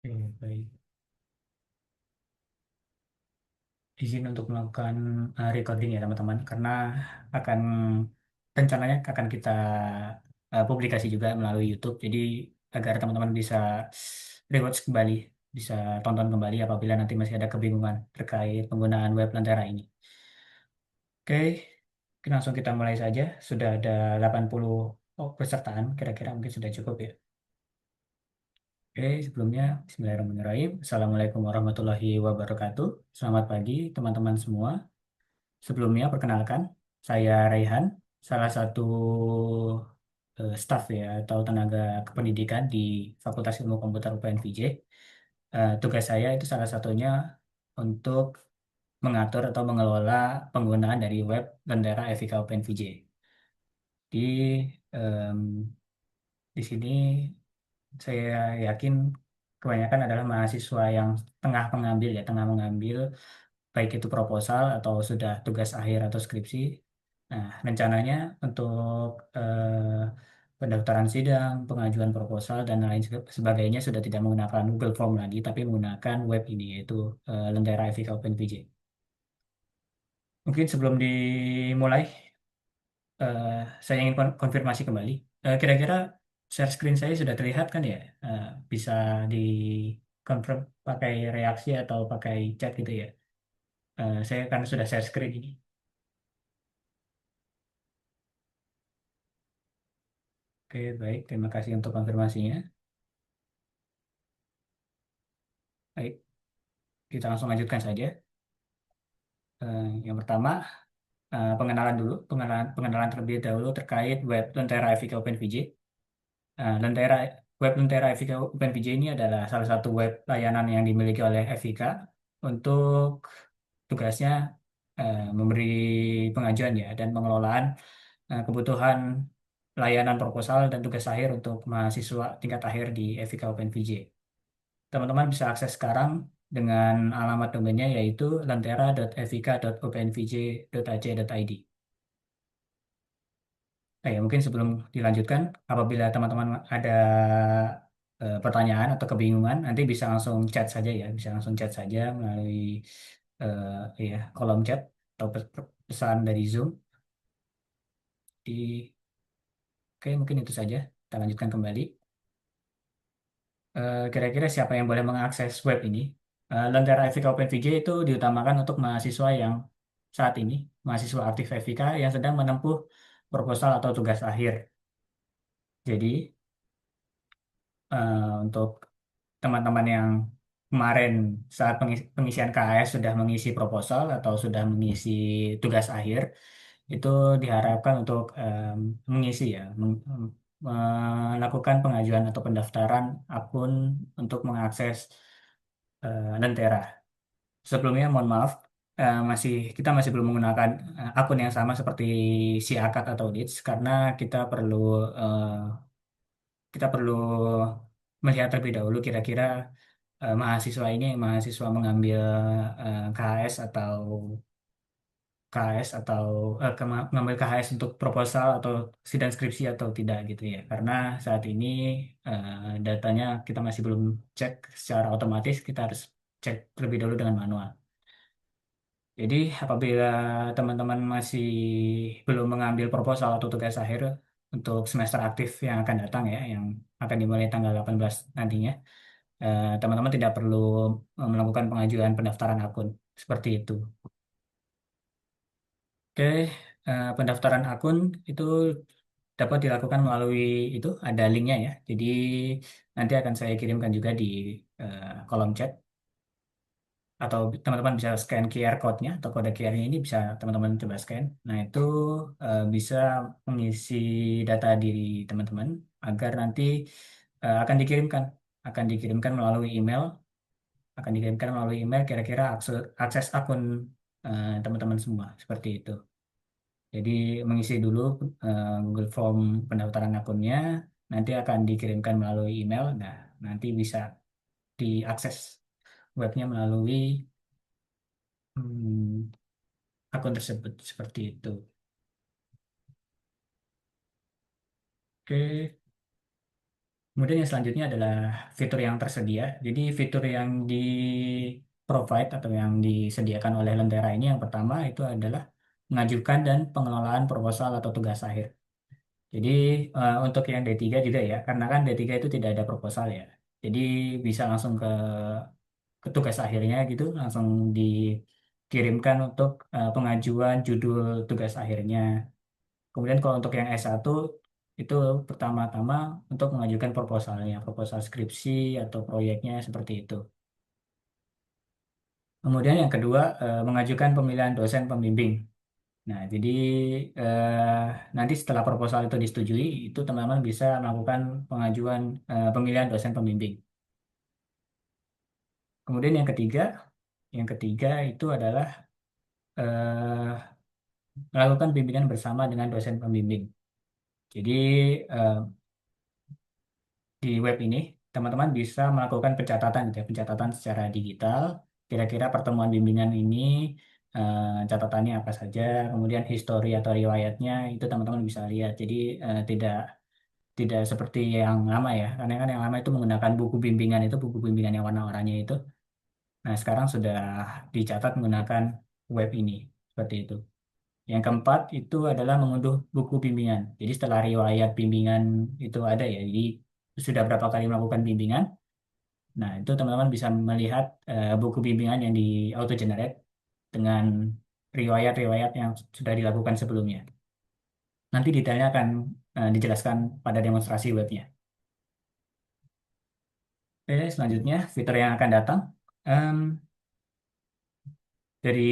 Oke, baik. Izin untuk melakukan recording ya teman-teman, karena akan rencananya akan kita publikasi juga melalui YouTube. Jadi agar teman-teman bisa rewatch kembali, bisa tonton kembali apabila nanti masih ada kebingungan terkait penggunaan web Lentera ini. Oke, langsung kita mulai saja. Sudah ada 80 pesertaan, kira-kira mungkin sudah cukup ya. Oke, sebelumnya Bismillahirrahmanirrahim. Assalamualaikum warahmatullahi wabarakatuh. Selamat pagi teman-teman semua. Sebelumnya perkenalkan, saya Raihan, salah satu staf ya atau tenaga kependidikan di Fakultas Ilmu Komputer UPN VJ. Tugas saya itu salah satunya untuk mengatur atau mengelola penggunaan dari web Lentera FIK UPN VJ. Em, di sini saya yakin kebanyakan adalah mahasiswa yang tengah mengambil baik itu proposal atau sudah tugas akhir atau skripsi. Nah, rencananya untuk pendaftaran sidang, pengajuan proposal, dan lain sebagainya sudah tidak menggunakan Google Form lagi, tapi menggunakan web ini, yaitu Lentera FIK OpenVJ. Mungkin sebelum dimulai, eh, saya ingin konfirmasi kembali. Kira-kira share screen saya sudah terlihat kan ya? Bisa di confirm pakai reaksi atau pakai chat gitu ya? Saya kan sudah share screen ini. Oke, baik. Terima kasih untuk konfirmasinya. Baik, kita langsung lanjutkan saja. Yang pertama, pengenalan dulu. Pengenalan terlebih dahulu terkait web Lentera FIK OpenVJ. Lentera, web Lentera FIK OpenVJ ini adalah salah satu web layanan yang dimiliki oleh FIK untuk tugasnya memberi pengajuan ya dan pengelolaan kebutuhan layanan proposal dan tugas akhir untuk mahasiswa tingkat akhir di FIK OpenVJ. Teman-teman bisa akses sekarang dengan alamat domainnya yaitu lentera.fik.openvj.ac.id. Nah, ya, mungkin sebelum dilanjutkan, apabila teman-teman ada pertanyaan atau kebingungan, nanti bisa langsung chat saja ya, bisa langsung chat saja melalui ya kolom chat atau pesan dari Zoom. Oke, mungkin itu saja. Kita lanjutkan kembali. Kira-kira siapa yang boleh mengakses web ini? Lentera FIK OpenVJ itu diutamakan untuk mahasiswa yang saat ini, mahasiswa aktif FIK yang sedang menempuh proposal atau tugas akhir. Jadi, untuk teman-teman yang kemarin saat pengisian KAS sudah mengisi proposal atau sudah mengisi tugas akhir, itu diharapkan untuk mengisi ya, melakukan pengajuan atau pendaftaran akun untuk mengakses Lentera. Sebelumnya, mohon maaf, kita masih belum menggunakan akun yang sama seperti si Akad atau Leads karena eh, kita perlu melihat terlebih dahulu kira-kira mahasiswa ini mahasiswa mengambil KHS atau mengambil KHS untuk proposal atau sidang skripsi atau tidak gitu ya. Karena saat ini datanya kita masih belum cek secara otomatis, kita harus cek terlebih dahulu dengan manual. Jadi apabila teman-teman masih belum mengambil proposal atau tugas akhir untuk semester aktif yang akan datang ya, yang akan dimulai tanggal 18 nantinya, teman-teman tidak perlu melakukan pengajuan pendaftaran akun seperti itu. Oke, pendaftaran akun itu dapat dilakukan melalui itu ada linknya ya. Jadi nanti akan saya kirimkan juga di kolom chat atau teman-teman bisa scan QR code-nya atau kode QR-nya ini bisa teman-teman coba scan. Nah, itu bisa mengisi data diri teman-teman agar nanti akan dikirimkan melalui email, kira-kira akses akun teman-teman semua seperti itu. Jadi mengisi dulu Google Form pendaftaran akunnya, nanti akan dikirimkan melalui email. Nah, nanti bisa diakses webnya melalui hmm, akun tersebut seperti itu. Oke, Kemudian yang selanjutnya adalah fitur yang tersedia. Jadi fitur yang di provide atau yang disediakan oleh Lentera ini yang pertama itu adalah mengajukan dan pengelolaan proposal atau tugas akhir. Jadi untuk yang D3 juga ya, karena kan D3 itu tidak ada proposal ya. Jadi bisa langsung ke tugas akhirnya gitu, langsung dikirimkan untuk pengajuan judul tugas akhirnya. Kemudian kalau untuk yang S1 itu pertama-tama untuk mengajukan proposalnya, proposal skripsi atau proyeknya seperti itu. Kemudian yang kedua mengajukan pemilihan dosen pembimbing. Nah, jadi nanti setelah proposal itu disetujui, itu teman-teman bisa melakukan pengajuan pemilihan dosen pembimbing. Kemudian yang ketiga itu adalah eh, melakukan bimbingan bersama dengan dosen pembimbing. Jadi eh, di web ini teman-teman bisa melakukan pencatatan gitu ya, pencatatan secara digital. Kira-kira pertemuan bimbingan ini catatannya apa saja, kemudian histori atau riwayatnya itu teman-teman bisa lihat. Jadi tidak tidak seperti yang lama ya, karena kan yang lama itu menggunakan buku bimbingan itu buku bimbingan yang warna oranye itu. Nah sekarang sudah dicatat menggunakan web ini seperti itu. Yang keempat itu adalah mengunduh buku bimbingan. Jadi setelah riwayat bimbingan itu ada ya, jadi sudah berapa kali melakukan bimbingan. Nah, itu teman-teman bisa melihat buku bimbingan yang di auto generate dengan riwayat-riwayat yang sudah dilakukan sebelumnya. Nanti detailnya akan dijelaskan pada demonstrasi webnya. Oke, selanjutnya fitur yang akan datang. Em, dari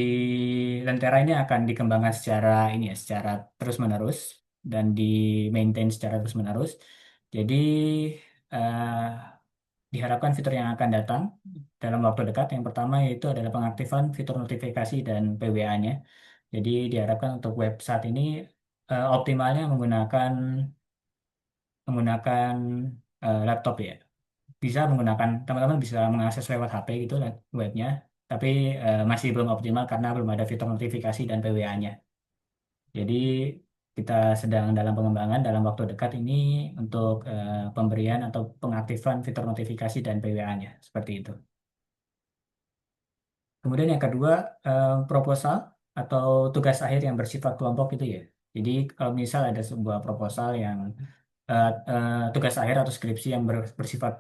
Lentera ini akan dikembangkan secara ini ya, secara terus-menerus dan di maintain secara terus-menerus. Jadi eh, diharapkan fitur yang akan datang dalam waktu dekat yang pertama yaitu adalah pengaktifan fitur notifikasi dan PWA-nya. Jadi diharapkan untuk web saat ini optimalnya menggunakan menggunakan laptop ya. Bisa menggunakan teman-teman bisa mengakses lewat HP gitu webnya, tapi masih belum optimal karena belum ada fitur notifikasi dan PWA-nya. Jadi kita sedang dalam pengembangan dalam waktu dekat ini untuk pemberian atau pengaktifan fitur notifikasi dan PWA-nya seperti itu. Kemudian yang kedua proposal atau tugas akhir yang bersifat kelompok itu ya. Jadi kalau misal ada sebuah proposal yang tugas akhir atau skripsi yang bersifat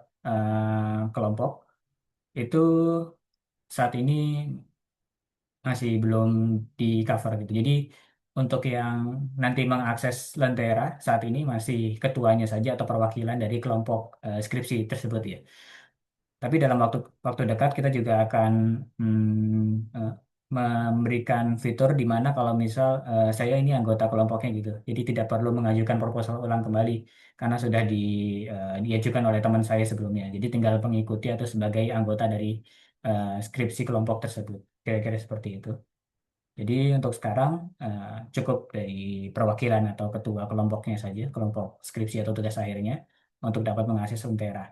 kelompok itu saat ini masih belum di cover gitu. Jadi untuk yang nanti mengakses Lentera saat ini masih ketuanya saja atau perwakilan dari kelompok skripsi tersebut ya. Tapi dalam waktu waktu dekat kita juga akan eh, memberikan fitur di mana kalau misal saya ini anggota kelompoknya gitu. Jadi tidak perlu mengajukan proposal ulang kembali karena sudah diajukan oleh teman saya sebelumnya. Jadi tinggal mengikuti atau sebagai anggota dari skripsi kelompok tersebut. Kira-kira seperti itu. Jadi untuk sekarang eh, cukup dari perwakilan atau ketua kelompoknya saja, kelompok skripsi atau tugas akhirnya untuk dapat mengakses Lentera.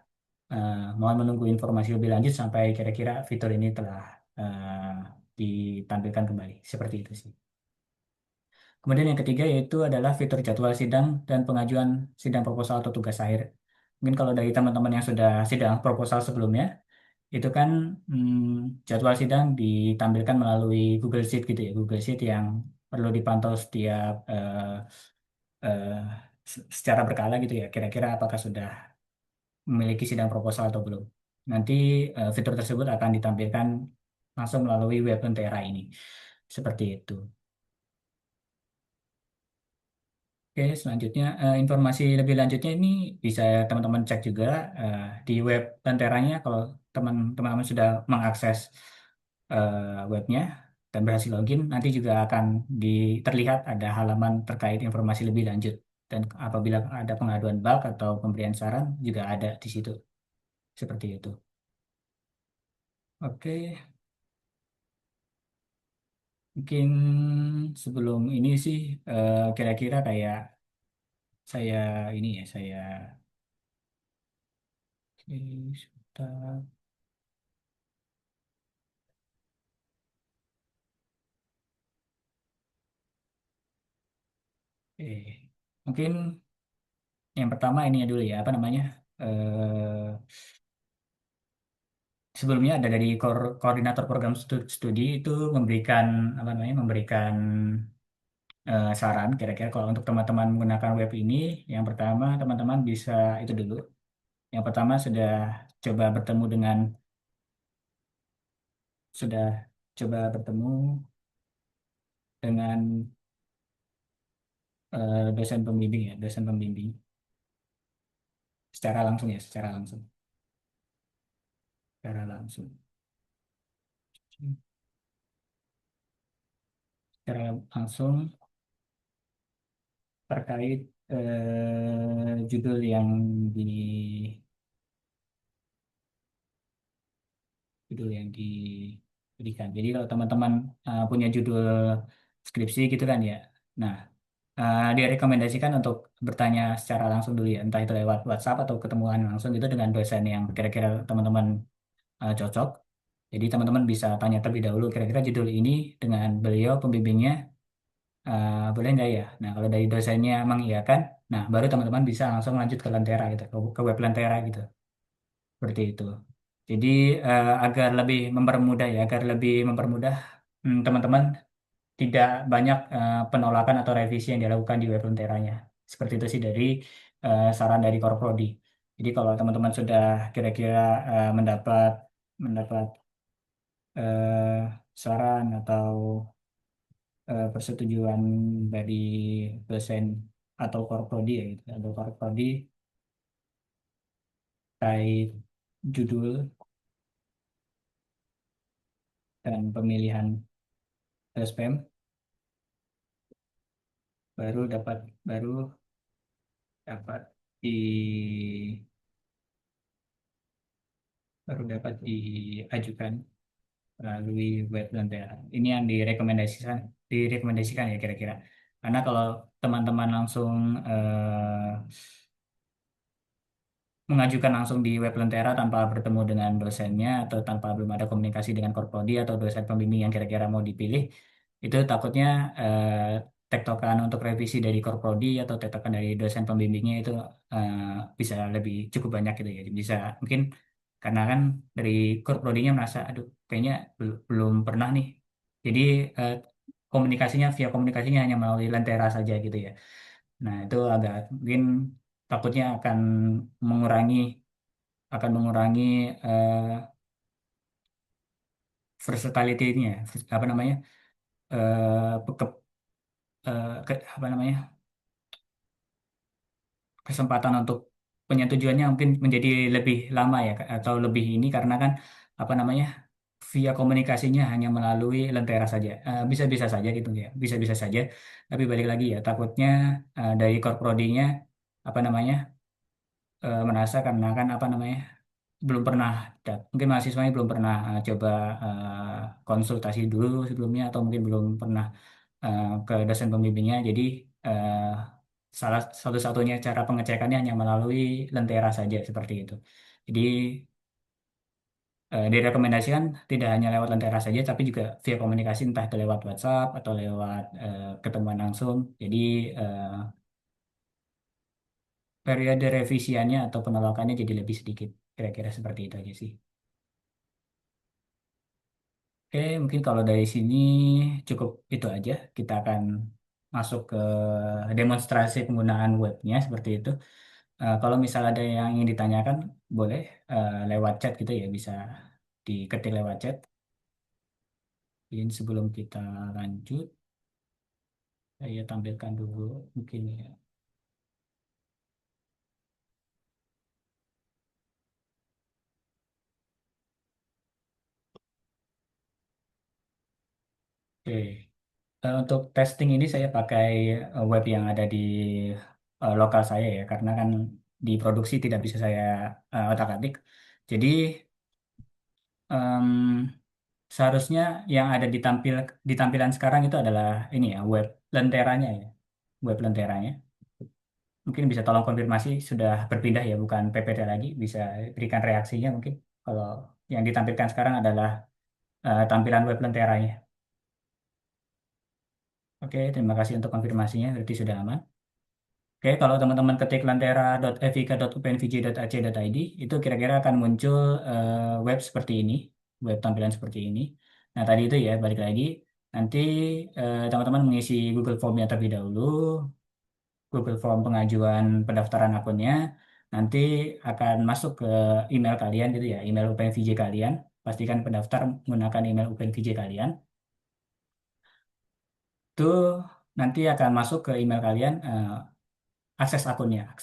Mohon menunggu informasi lebih lanjut sampai kira-kira fitur ini telah ditampilkan kembali. Seperti itu sih. Kemudian yang ketiga yaitu adalah fitur jadwal sidang dan pengajuan sidang proposal atau tugas akhir. Mungkin kalau dari teman-teman yang sudah sidang proposal sebelumnya, itu kan jadwal sidang ditampilkan melalui Google Sheet gitu ya, Google Sheet yang perlu dipantau setiap eh, secara berkala gitu ya. Kira-kira apakah sudah memiliki sidang proposal atau belum. Nanti fitur tersebut akan ditampilkan langsung melalui web Lentera ini. Seperti itu. Oke, selanjutnya informasi lebih lanjutnya ini bisa teman-teman cek juga di web Lenteranya kalau teman-teman sudah mengakses webnya dan berhasil login, nanti juga akan terlihat ada halaman terkait informasi lebih lanjut. Dan apabila ada pengaduan bug atau pemberian saran juga ada di situ. Seperti itu. Oke, mungkin sebelum ini sih kira-kira kayak saya ini ya saya sebentar. Mungkin yang pertama ini ya dulu ya apa namanya? eh, sebelumnya ada dari koordinator program studi itu memberikan apa namanya memberikan saran kira-kira kalau untuk teman-teman menggunakan web ini, yang pertama teman-teman bisa itu dulu. Yang pertama coba bertemu dengan sudah coba bertemu dengan dosen pembimbing ya, dosen pembimbing secara langsung ya, secara langsung, secara langsung terkait judul yang di judul yang diberikan. Jadi kalau teman-teman punya judul skripsi gitu kan ya, nah direkomendasikan untuk bertanya secara langsung dulu ya, entah itu lewat WhatsApp atau ketemuan langsung gitu dengan dosen yang kira-kira teman-teman cocok. Jadi teman-teman bisa tanya terlebih dahulu kira-kira judul ini dengan beliau pembimbingnya boleh nggak ya? Nah kalau dari dosennya mengiyakan, nah baru teman-teman bisa langsung lanjut ke Lentera gitu, ke web Lentera gitu, seperti itu. Jadi agar lebih mempermudah ya, agar lebih mempermudah teman-teman tidak banyak penolakan atau revisi yang dilakukan di web Lenteranya. Seperti itu sih dari saran dari Korprodi. Jadi kalau teman-teman sudah kira-kira mendapat mendapat saran atau persetujuan dari dosen atau Korprodi ya gitu, atau Korprodi terkait judul dan pemilihan SPM, baru dapat baru dapat di baru dapat diajukan melalui web Lentera. Ini yang direkomendasikan ya kira-kira. Karena kalau teman-teman langsung mengajukan langsung di web Lentera tanpa bertemu dengan dosennya atau tanpa belum ada komunikasi dengan korprodi atau dosen pembimbing yang kira-kira mau dipilih, itu takutnya tektokan untuk revisi dari korprodi atau tektokan dari dosen pembimbingnya itu eh, bisa lebih cukup banyak gitu ya. Bisa mungkin karena kan dari korprodinya merasa, aduh kayaknya belum pernah nih. Jadi eh, komunikasinya hanya melalui Lentera saja gitu ya. Nah, itu agak mungkin takutnya mengurangi mengurangi eh, versatility-nya, apa namanya, apa namanya, kesempatan untuk penyetujuannya mungkin menjadi lebih lama ya, atau lebih ini karena kan apa namanya, via komunikasinya hanya melalui Lentera saja. Bisa-bisa saja gitu ya, bisa-bisa saja. Tapi balik lagi ya, takutnya dari korprodinya apa namanya, merasa karena kan apa namanya, belum pernah mungkin mahasiswanya belum pernah coba konsultasi dulu sebelumnya atau mungkin belum pernah ke dosen pembimbingnya, jadi eh, salah satu-satunya cara pengecekannya hanya melalui Lentera saja seperti itu. Jadi direkomendasikan tidak hanya lewat Lentera saja tapi juga via komunikasi, entah itu lewat WhatsApp atau lewat ketemuan langsung. Jadi eh, periode revisiannya atau penolakannya jadi lebih sedikit, kira-kira seperti itu aja sih. Oke, mungkin kalau dari sini cukup itu aja. Kita akan masuk ke demonstrasi penggunaan webnya seperti itu. Kalau misal ada yang ingin ditanyakan, boleh lewat chat gitu ya, bisa diketik lewat chat. Mungkin sebelum kita lanjut, saya tampilkan dulu mungkin ya. Oke, untuk testing ini saya pakai web yang ada di lokal saya ya, karena kan di produksi tidak bisa saya otak-atik. Jadi em, seharusnya yang ada di tampilan sekarang itu adalah ini ya, web lenteranya ya, web lenteranya. Mungkin bisa tolong konfirmasi sudah berpindah ya, bukan PPT lagi, bisa berikan reaksinya mungkin. Kalau yang ditampilkan sekarang adalah tampilan web lenteranya. Oke, terima kasih untuk konfirmasinya, berarti sudah aman. Oke, kalau teman-teman ketik lentera.evika.upnvj.ac.id itu kira-kira akan muncul web seperti ini, web tampilan seperti ini. Nah, tadi itu ya, balik lagi. Nanti teman-teman mengisi Google Form-nya terlebih dahulu, Google Form pengajuan pendaftaran akunnya. Nanti akan masuk ke email kalian gitu ya, email UPNVJ kalian. Pastikan pendaftar menggunakan email UPNVJ kalian. Itu nanti akan masuk ke email kalian akses akunnya.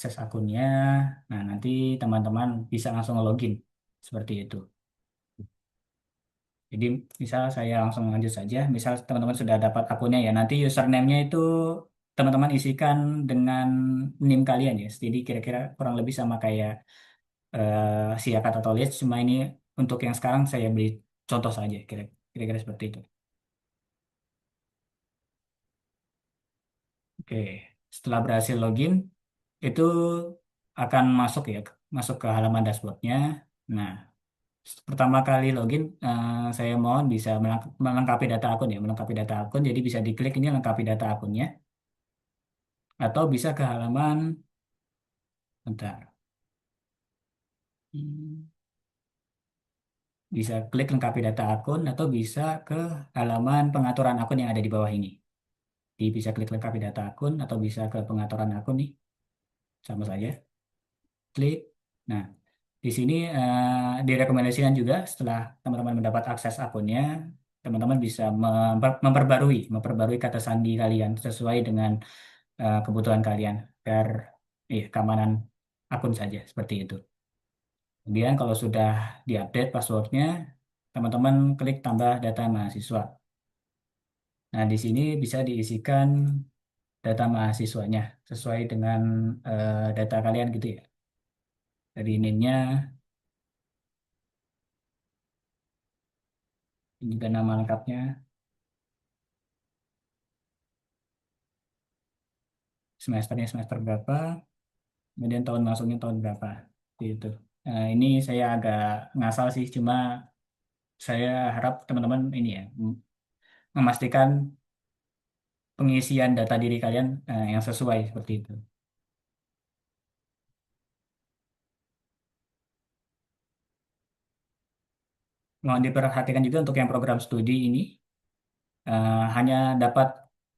Nah, nanti teman-teman bisa langsung login seperti itu. Jadi, misal saya langsung lanjut saja. Misal teman-teman sudah dapat akunnya ya, nanti username-nya itu teman-teman isikan dengan NIM kalian ya. Jadi kira-kira kurang lebih sama kayak Siakat atau Leeds, cuma ini untuk yang sekarang saya beri contoh saja, kira-kira seperti itu. Oke, setelah berhasil login, itu akan masuk ya, masuk ke halaman dashboardnya. Nah, pertama kali login, saya mohon bisa melengkapi data akun ya, melengkapi data akun. Jadi bisa diklik ini lengkapi data akunnya, atau bisa ke halaman, bentar, Hmm, bisa klik lengkapi data akun, atau bisa ke halaman pengaturan akun yang ada di bawah ini. Jadi bisa klik lengkapi data akun, atau bisa ke pengaturan akun nih, sama saja. Klik. Nah, di sini direkomendasikan juga setelah teman-teman mendapat akses akunnya, teman-teman bisa memperbarui kata sandi kalian sesuai dengan kebutuhan kalian agar keamanan akun saja seperti itu. Kemudian kalau sudah diupdate passwordnya, teman-teman klik tambah data mahasiswa. Nah, di sini bisa diisikan data mahasiswanya sesuai dengan data kalian gitu ya. Dari NIM-nya, ini juga nama lengkapnya, semesternya semester berapa, kemudian tahun masuknya tahun berapa. Seperti itu. Ini saya agak ngasal sih, cuma saya harap teman-teman ini ya memastikan pengisian data diri kalian yang sesuai seperti itu. Mohon diperhatikan juga untuk yang program studi ini hanya dapat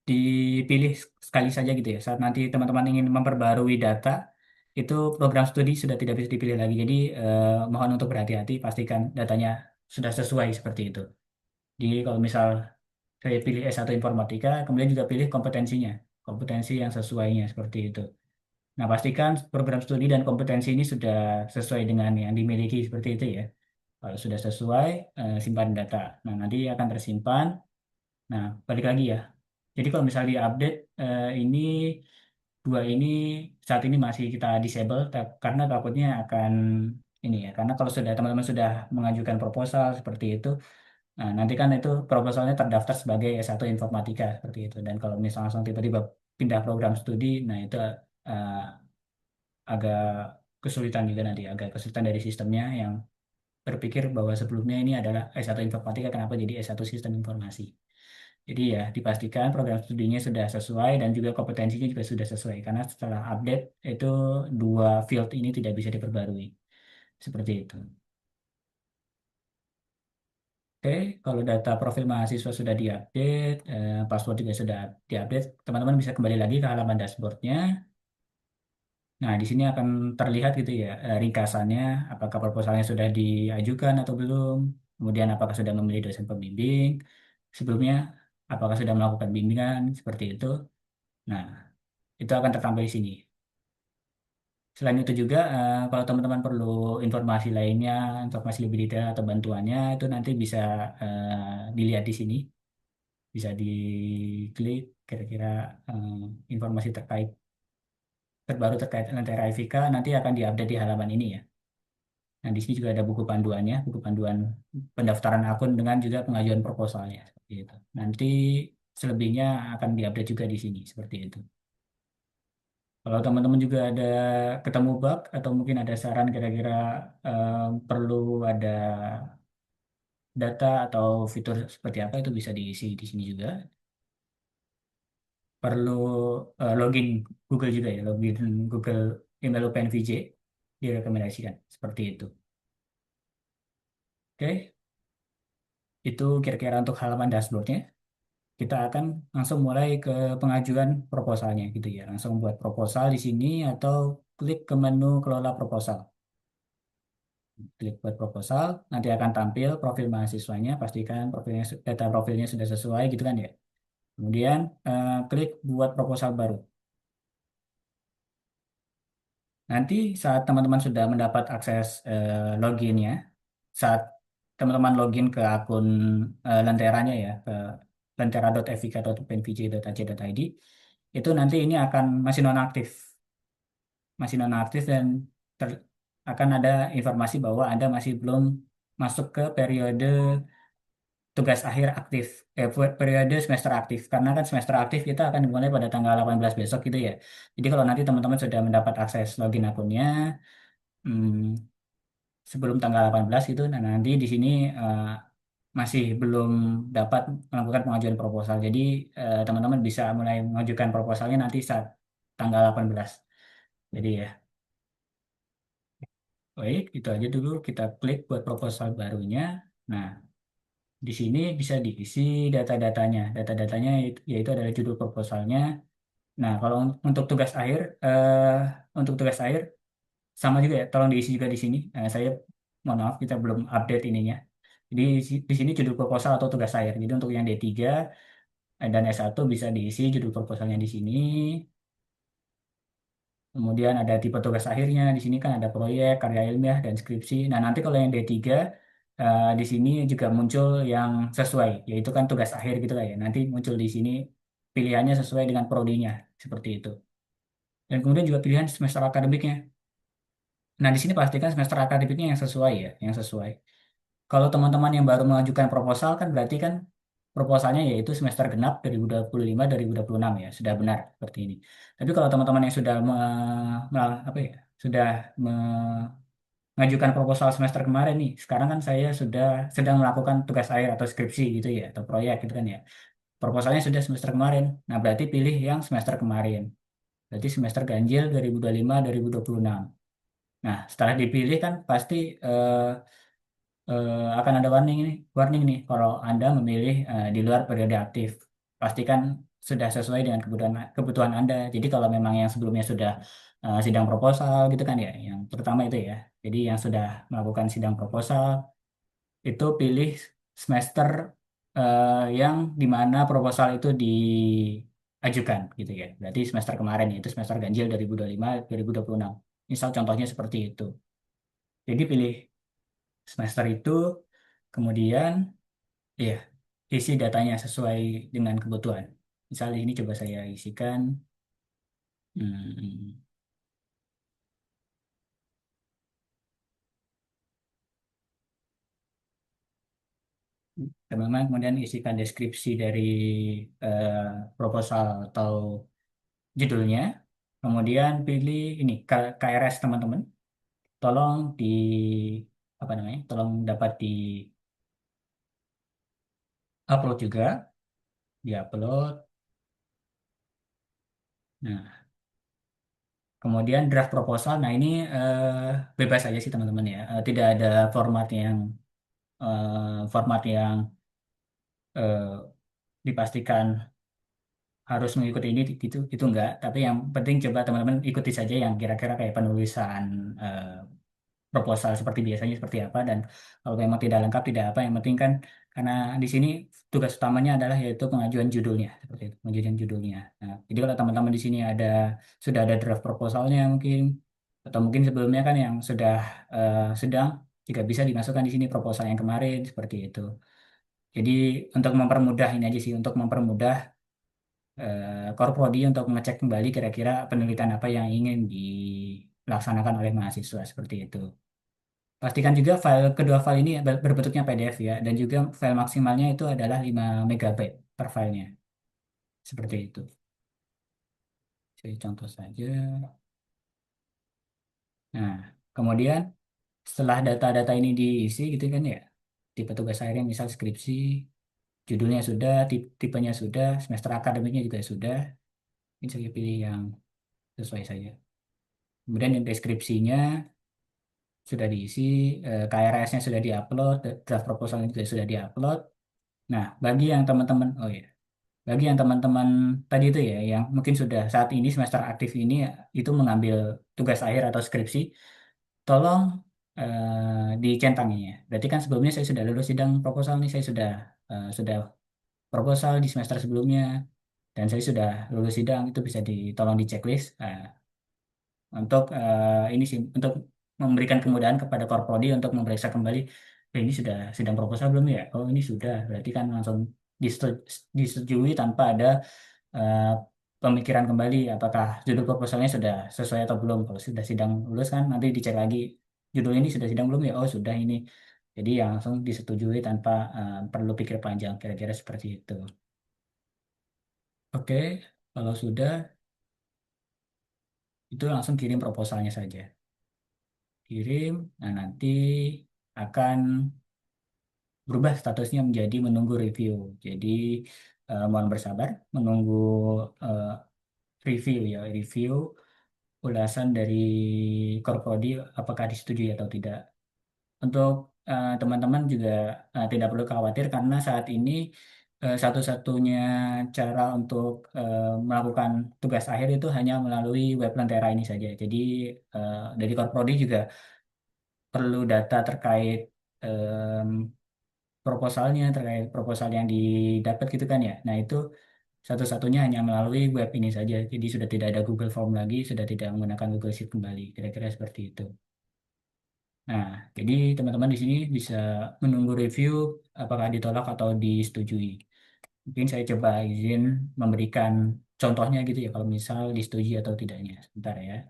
dipilih sekali saja gitu ya. Saat nanti teman-teman ingin memperbarui data, itu program studi sudah tidak bisa dipilih lagi. Jadi mohon untuk berhati-hati, pastikan datanya sudah sesuai seperti itu. Jadi kalau misal saya pilih S1 Informatika, kemudian juga pilih kompetensinya, kompetensi yang sesuainya seperti itu. Nah, pastikan program studi dan kompetensi ini sudah sesuai dengan yang dimiliki seperti itu ya. Kalau sudah sesuai, simpan data. Nah, nanti akan tersimpan. Nah, balik lagi ya. Jadi kalau misalnya di-update ini dua ini saat ini masih kita disable karena takutnya akan ini ya. Karena kalau sudah teman-teman sudah mengajukan proposal seperti itu, nah, nanti kan itu proposalnya terdaftar sebagai S1 Informatika seperti itu. Dan kalau misalnya langsung tiba-tiba pindah program studi, nah itu eh, agak kesulitan juga nanti, agak kesulitan dari sistemnya yang berpikir bahwa sebelumnya ini adalah S1 Informatika, kenapa jadi S1 Sistem Informasi. Jadi ya dipastikan program studinya sudah sesuai dan juga kompetensinya juga sudah sesuai karena setelah update itu dua field ini tidak bisa diperbarui. Seperti itu. Oke, kalau data profil mahasiswa sudah diupdate, password juga sudah diupdate, teman-teman bisa kembali lagi ke halaman dashboardnya. Nah, di sini akan terlihat gitu ya ringkasannya, apakah proposalnya sudah diajukan atau belum, kemudian apakah sudah memilih dosen pembimbing sebelumnya, apakah sudah melakukan bimbingan, seperti itu. Nah, itu akan tertampil di sini. Selain itu juga, kalau teman-teman perlu informasi lainnya, informasi lebih detail atau bantuannya, itu nanti bisa dilihat di sini, bisa diklik kira-kira informasi terbaru terkait Lentera IVK nanti akan diupdate di halaman ini ya. Nah, di sini juga ada buku panduannya, buku panduan pendaftaran akun dengan juga pengajuan proposalnya seperti itu. Nanti selebihnya akan diupdate juga di sini seperti itu. Kalau teman-teman juga ada ketemu bug atau mungkin ada saran kira-kira perlu ada data atau fitur seperti apa itu bisa diisi di sini juga. perlu login Google juga ya, login Google email UPNVJ direkomendasikan seperti itu. Oke, itu kira-kira untuk halaman dashboardnya. Kita akan langsung mulai ke pengajuan proposalnya gitu ya. Langsung buat proposal di sini atau klik ke menu kelola proposal. Klik buat proposal, nanti akan tampil profil mahasiswanya, pastikan data profilnya sudah sesuai gitu kan ya. Kemudian klik buat proposal baru. Nanti saat teman-teman sudah mendapat akses loginnya, saat teman-teman login ke akun Lenteranya ya, ke lentera.fik.pnvj.ac.id, itu nanti ini akan masih nonaktif dan akan ada informasi bahwa Anda masih belum masuk ke periode tugas akhir aktif, periode semester aktif. Karena kan semester aktif kita akan dimulai pada tanggal 18 besok gitu ya. Jadi kalau nanti teman-teman sudah mendapat akses login akunnya, hmm, sebelum tanggal 18 itu, nah nanti di sini masih belum dapat melakukan pengajuan proposal. Jadi teman-teman bisa mulai mengajukan proposalnya nanti saat tanggal 18. Jadi ya, baik, itu aja dulu kita klik buat proposal barunya. Nah, di sini bisa diisi data-datanya. Data-datanya yaitu adalah judul proposalnya. Nah, kalau untuk tugas akhir, untuk tugas akhir sama juga ya. Tolong diisi juga di sini. Saya mohon maaf kita belum update ininya. Jadi di sini judul proposal atau tugas akhir. Jadi untuk yang D3 dan S1 bisa diisi judul proposalnya di sini. Kemudian ada tipe tugas akhirnya. Di sini kan ada proyek, karya ilmiah, dan skripsi. Nah, nanti kalau yang D3 di sini juga muncul yang sesuai, yaitu kan tugas akhir gitu lah ya. Nanti muncul di sini pilihannya sesuai dengan prodinya, seperti itu. Dan kemudian juga pilihan semester akademiknya. Nah, di sini pastikan semester akademiknya yang sesuai ya, yang sesuai. Kalau teman-teman yang baru mengajukan proposal kan berarti kan proposalnya yaitu semester genap 2025-2026 ya, sudah benar seperti ini. Tapi kalau teman-teman yang sudah apa ya, sudah mengajukan proposal semester kemarin nih, sekarang kan saya sudah sedang melakukan tugas akhir atau skripsi gitu ya, atau proyek gitu kan ya. Proposalnya sudah semester kemarin. Nah, berarti pilih yang semester kemarin. Berarti semester ganjil 2025-2026. Nah, setelah dipilih kan pasti akan ada warning nih kalau Anda memilih di luar periode aktif. Pastikan sudah sesuai dengan kebutuhan Anda. Jadi kalau memang yang sebelumnya sudah sidang proposal gitu kan ya, yang pertama itu ya. Jadi yang sudah melakukan sidang proposal itu pilih semester yang di mana proposal itu diajukan gitu ya. Berarti semester kemarin ya, itu semester ganjil 2025-2026. Misal contohnya seperti itu. Jadi pilih semester itu, kemudian iya, isi datanya sesuai dengan kebutuhan. Misalnya ini coba saya isikan. Hmm, teman-teman kemudian isikan deskripsi dari eh, proposal atau judulnya. Kemudian pilih ini KRS teman-teman. Tolong di apa namanya? Tolong dapat di upload juga, di upload. Nah, kemudian draft proposal. Nah ini bebas aja sih teman-teman ya. Tidak ada format yang dipastikan harus mengikuti ini itu enggak, tapi yang penting coba teman-teman ikuti saja yang kira-kira kayak penulisan proposal seperti biasanya seperti apa, dan kalau memang tidak lengkap tidak apa, yang penting kan karena di sini tugas utamanya adalah yaitu pengajuan judulnya seperti itu, pengajuan judulnya. Nah, jadi kalau teman-teman di sini sudah ada draft proposalnya mungkin, atau mungkin sebelumnya kan yang sudah sedang, juga bisa dimasukkan di sini proposal yang kemarin seperti itu. Jadi untuk mempermudah ini aja sih, untuk mempermudah Korprodi untuk mengecek kembali kira-kira penelitian apa yang ingin dilaksanakan oleh mahasiswa seperti itu. Pastikan juga kedua file ini berbentuknya PDF ya, dan juga file maksimalnya itu adalah 5 MB per filenya. Seperti itu. Saya contoh saja. Nah, kemudian setelah data-data ini diisi gitu kan ya, tipe tugas akhirnya misal skripsi, judulnya sudah, tipenya sudah, semester akademiknya juga sudah. Ini saya pilih yang sesuai saja. Kemudian yang deskripsinya sudah diisi, KRS-nya sudah diupload, draft proposalnya juga sudah diupload. Nah, bagi yang teman-teman, oh ya, bagi yang teman-teman tadi itu ya, yang mungkin sudah saat ini semester aktif ini itu mengambil tugas akhir atau skripsi, tolong dicentanginya. Berarti kan sebelumnya saya sudah lulus sidang proposal nih, saya sudah proposal di semester sebelumnya dan saya sudah lulus sidang, itu bisa ditolong di checklist. Untuk ini sih untuk memberikan kemudahan kepada Korprodi untuk memeriksa kembali, ini sudah sidang proposal belum ya? Oh ini sudah, berarti kan langsung disetujui tanpa ada eh, pemikiran kembali apakah judul proposalnya sudah sesuai atau belum. Kalau sudah sidang lulus kan nanti dicek lagi judul ini sudah sidang belum ya? Oh sudah ini. Jadi ya langsung disetujui tanpa perlu pikir panjang, kira-kira seperti itu. Oke, kalau sudah itu langsung kirim proposalnya saja. Kirim, nah nanti akan berubah statusnya menjadi menunggu review. Jadi mohon bersabar menunggu eh, review ya, review ulasan dari Korprodi apakah disetujui atau tidak. Untuk teman-teman juga tidak perlu khawatir karena saat ini satu-satunya cara untuk melakukan tugas akhir itu hanya melalui web Lentera ini saja. Jadi dari Korprodi juga perlu data terkait em, proposalnya, terkait proposal yang didapat gitu kan ya. Nah itu satu-satunya hanya melalui web ini saja. Jadi sudah tidak ada Google Form lagi, sudah tidak menggunakan Google Sheet kembali. Kira-kira seperti itu. Nah, jadi teman-teman di sini bisa menunggu review apakah ditolak atau disetujui. Mungkin saya coba izin memberikan contohnya gitu ya, kalau misal disetujui atau tidaknya. Sebentar ya.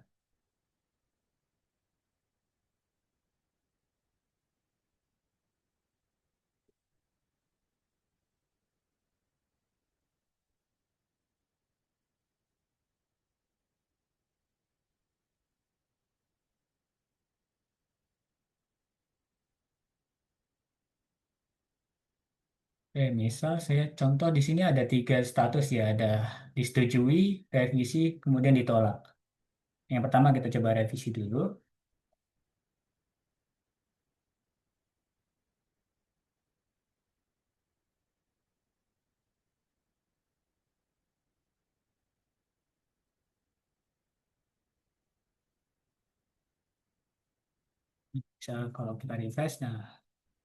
Oke, misal saya contoh di sini ada tiga status ya, ada disetujui, revisi, kemudian ditolak. Yang pertama kita coba revisi dulu. Misal kalau kita refresh, nah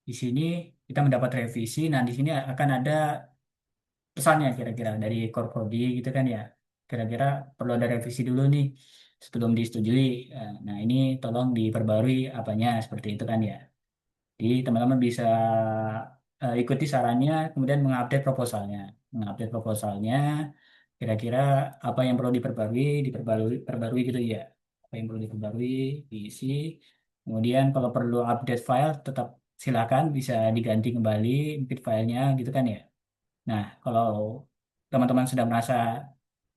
di sini kita mendapat revisi. Nah di sini akan ada pesannya kira-kira dari Core Prodi gitu kan ya. Kira-kira perlu ada revisi dulu nih sebelum disetujui. Nah ini tolong diperbarui apanya seperti itu kan ya. Jadi teman-teman bisa ikuti sarannya, kemudian mengupdate proposalnya. Mengupdate proposalnya, kira-kira apa yang perlu perbarui gitu ya. Apa yang perlu diperbarui, diisi. Kemudian kalau perlu update file, tetap silakan bisa diganti kembali mungkin filenya gitu kan ya. Nah, kalau teman-teman sudah merasa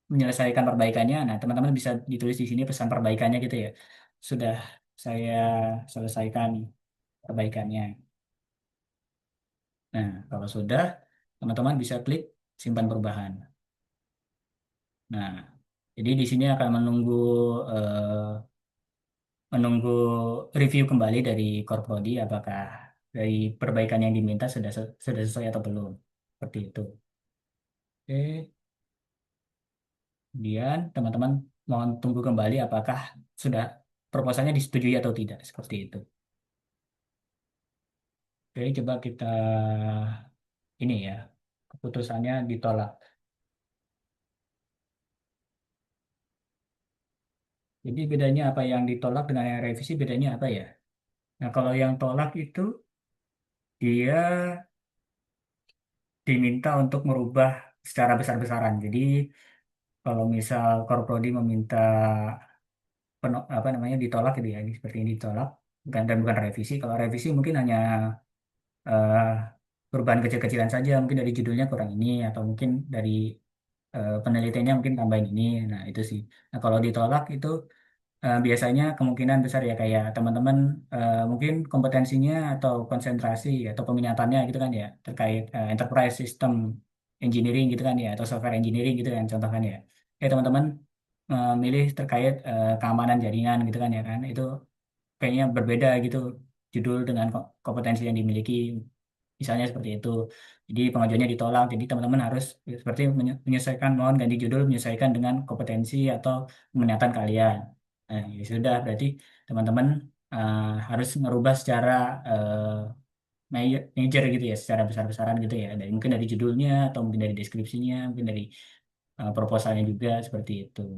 menyelesaikan perbaikannya, nah teman-teman bisa ditulis di sini pesan perbaikannya gitu ya. Sudah saya selesaikan perbaikannya. Nah, kalau sudah, teman-teman bisa klik simpan perubahan. Nah, jadi di sini akan menunggu review kembali dari Core Prodi apakah dari perbaikan yang diminta sudah sesuai atau belum. Seperti itu. Oke, kemudian teman-teman mohon tunggu kembali apakah sudah proposalnya disetujui atau tidak. Seperti itu. Oke, coba kita ini ya, keputusannya ditolak. Jadi bedanya apa yang ditolak dengan yang revisi bedanya apa ya? Nah, kalau yang tolak itu dia diminta untuk merubah secara besar-besaran. Jadi kalau misal Korprodi meminta apa namanya ditolak gitu ya, ini seperti ini ditolak bukan dan bukan revisi. Kalau revisi mungkin hanya eh, perubahan kecil-kecilan saja, mungkin dari judulnya kurang ini atau mungkin dari penelitiannya mungkin tambahin ini. Nah, itu sih. Nah, kalau ditolak itu biasanya kemungkinan besar ya kayak teman-teman mungkin kompetensinya atau konsentrasi atau peminatannya gitu kan ya terkait enterprise system engineering gitu kan ya atau software engineering gitu kan contohnya ya. teman-teman milih terkait keamanan jaringan gitu kan ya kan, itu kayaknya berbeda gitu judul dengan kompetensi yang dimiliki, misalnya seperti itu. Jadi pengajuannya ditolak, jadi teman-teman harus seperti menyesuaikan, mohon ganti judul menyesuaikan dengan kompetensi atau minatan kalian. Nah, ya sudah, berarti teman-teman harus merubah secara major gitu ya, secara besar-besaran gitu ya, dari mungkin dari judulnya atau mungkin dari deskripsinya, mungkin dari proposalnya juga seperti itu.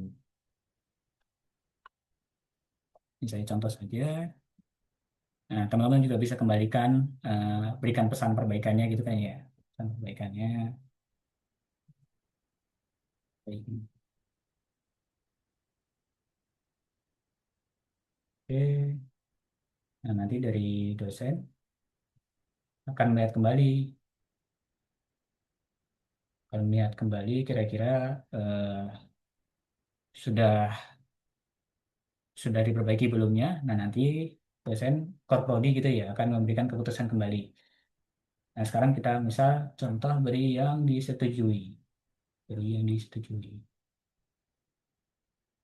Misalnya contoh saja. Nah, teman-teman juga bisa kembalikan, berikan pesan perbaikannya gitu kan ya. Pesan perbaikannya. Baik. Oke. Nah, nanti dari dosen akan melihat kembali. Akan melihat kembali kira-kira sudah sudah diperbaiki belumnya. Nah, nanti dosen korprodi gitu ya akan memberikan keputusan kembali. Nah, sekarang kita misal contoh beri yang disetujui. Beri yang disetujui.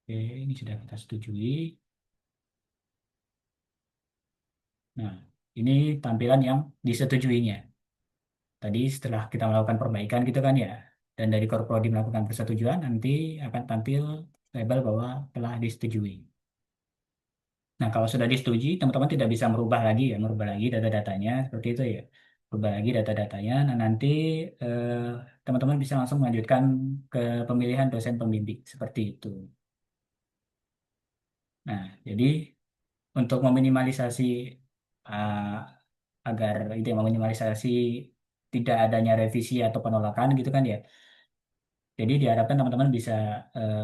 Oke, ini sudah kita setujui. Nah, ini tampilan yang disetujuinya. Tadi setelah kita melakukan perbaikan gitu kan ya, dan dari Korprodi melakukan persetujuan, nanti akan tampil label bahwa telah disetujui. Nah, kalau sudah disetujui, teman-teman tidak bisa merubah lagi ya, merubah lagi data-datanya, seperti itu ya. Merubah lagi data-datanya, nah nanti eh, teman-teman bisa langsung melanjutkan ke pemilihan dosen pembimbing, seperti itu. Nah, jadi untuk meminimalisasi uh, agar itu yang meminimalisasi tidak adanya revisi atau penolakan gitu kan ya. Jadi diharapkan teman-teman bisa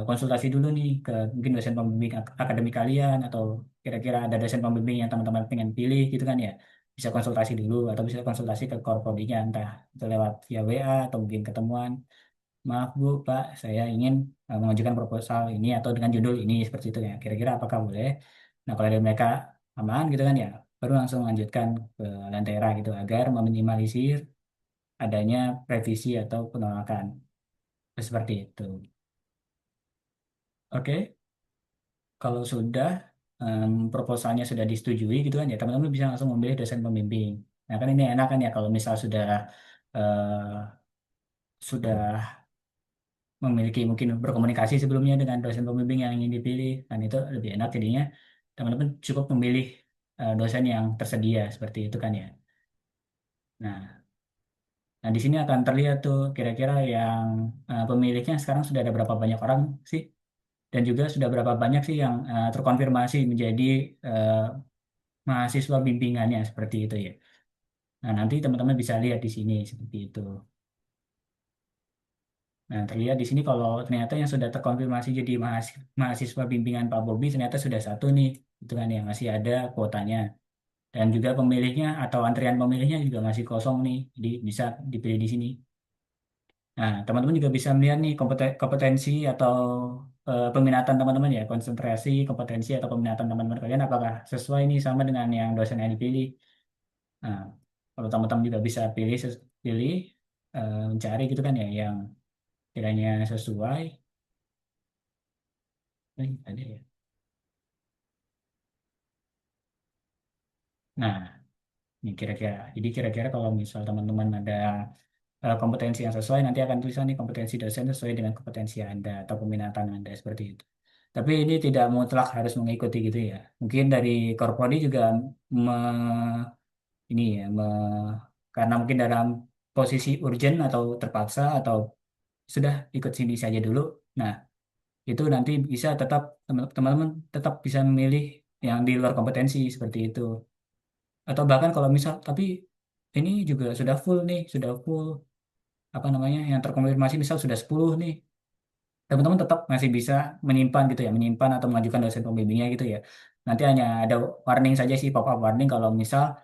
konsultasi dulu nih ke mungkin dosen pembimbing akademik kalian, atau kira-kira ada dosen pembimbing yang teman-teman pengen pilih gitu kan ya. Bisa konsultasi dulu atau bisa konsultasi ke korprodinya, entah itu lewat via WA atau mungkin ketemuan. Maaf Bu, Pak, saya ingin mengajukan proposal ini atau dengan judul ini seperti itu ya. Kira-kira apakah boleh? Nah, kalau dari mereka aman gitu kan ya, baru langsung lanjutkan ke Lantera gitu agar meminimalisir adanya revisi atau penolakan. Seperti itu. Oke, kalau sudah proposalnya sudah disetujui gitu kan ya, teman-teman bisa langsung memilih dosen pembimbing. Nah, kan ini enak kan ya kalau misal sudah memiliki mungkin berkomunikasi sebelumnya dengan dosen pembimbing yang ingin dipilih, dan itu lebih enak jadinya teman-teman cukup memilih dosen yang tersedia seperti itu kan ya. Nah, nah di sini akan terlihat tuh kira-kira yang pemilihnya sekarang sudah ada berapa banyak orang sih, dan juga sudah berapa banyak sih yang terkonfirmasi menjadi eh, mahasiswa bimbingannya seperti itu ya. Nah, nanti teman-teman bisa lihat di sini seperti itu. Nah, terlihat di sini kalau ternyata yang sudah terkonfirmasi jadi mahasiswa bimbingan Pak Bobi ternyata sudah satu nih, itu kan yang masih ada kuotanya. Dan juga pemilihnya atau antrian pemilihnya juga masih kosong nih, jadi bisa dipilih di sini. Nah, teman-teman juga bisa melihat nih kompetensi atau peminatan teman-teman ya, konsentrasi, kompetensi atau peminatan teman-teman kalian apakah sesuai nih sama dengan yang dosen yang dipilih. Nah, kalau teman-teman juga bisa pilih mencari gitu kan ya yang kiranya sesuai. Ada ya. Nah, ini kira-kira. Jadi kira-kira kalau misal teman-teman ada kompetensi yang sesuai, nanti akan tulisan nih kompetensi dosen sesuai dengan kompetensi Anda atau peminatan Anda seperti itu. Tapi ini tidak mutlak harus mengikuti gitu ya. Mungkin dari Korprodi juga ini ya, karena mungkin dalam posisi urgent atau terpaksa atau sudah ikut sini saja dulu. Nah, itu nanti bisa tetap teman-teman tetap bisa memilih yang di luar kompetensi seperti itu. Atau bahkan kalau misal tapi ini juga sudah full nih, sudah full apa namanya yang terkonfirmasi misal sudah 10 nih. Teman-teman tetap masih bisa menyimpan gitu ya, menyimpan atau mengajukan dosen pembimbingnya gitu ya. Nanti hanya ada warning saja sih, pop-up warning kalau misal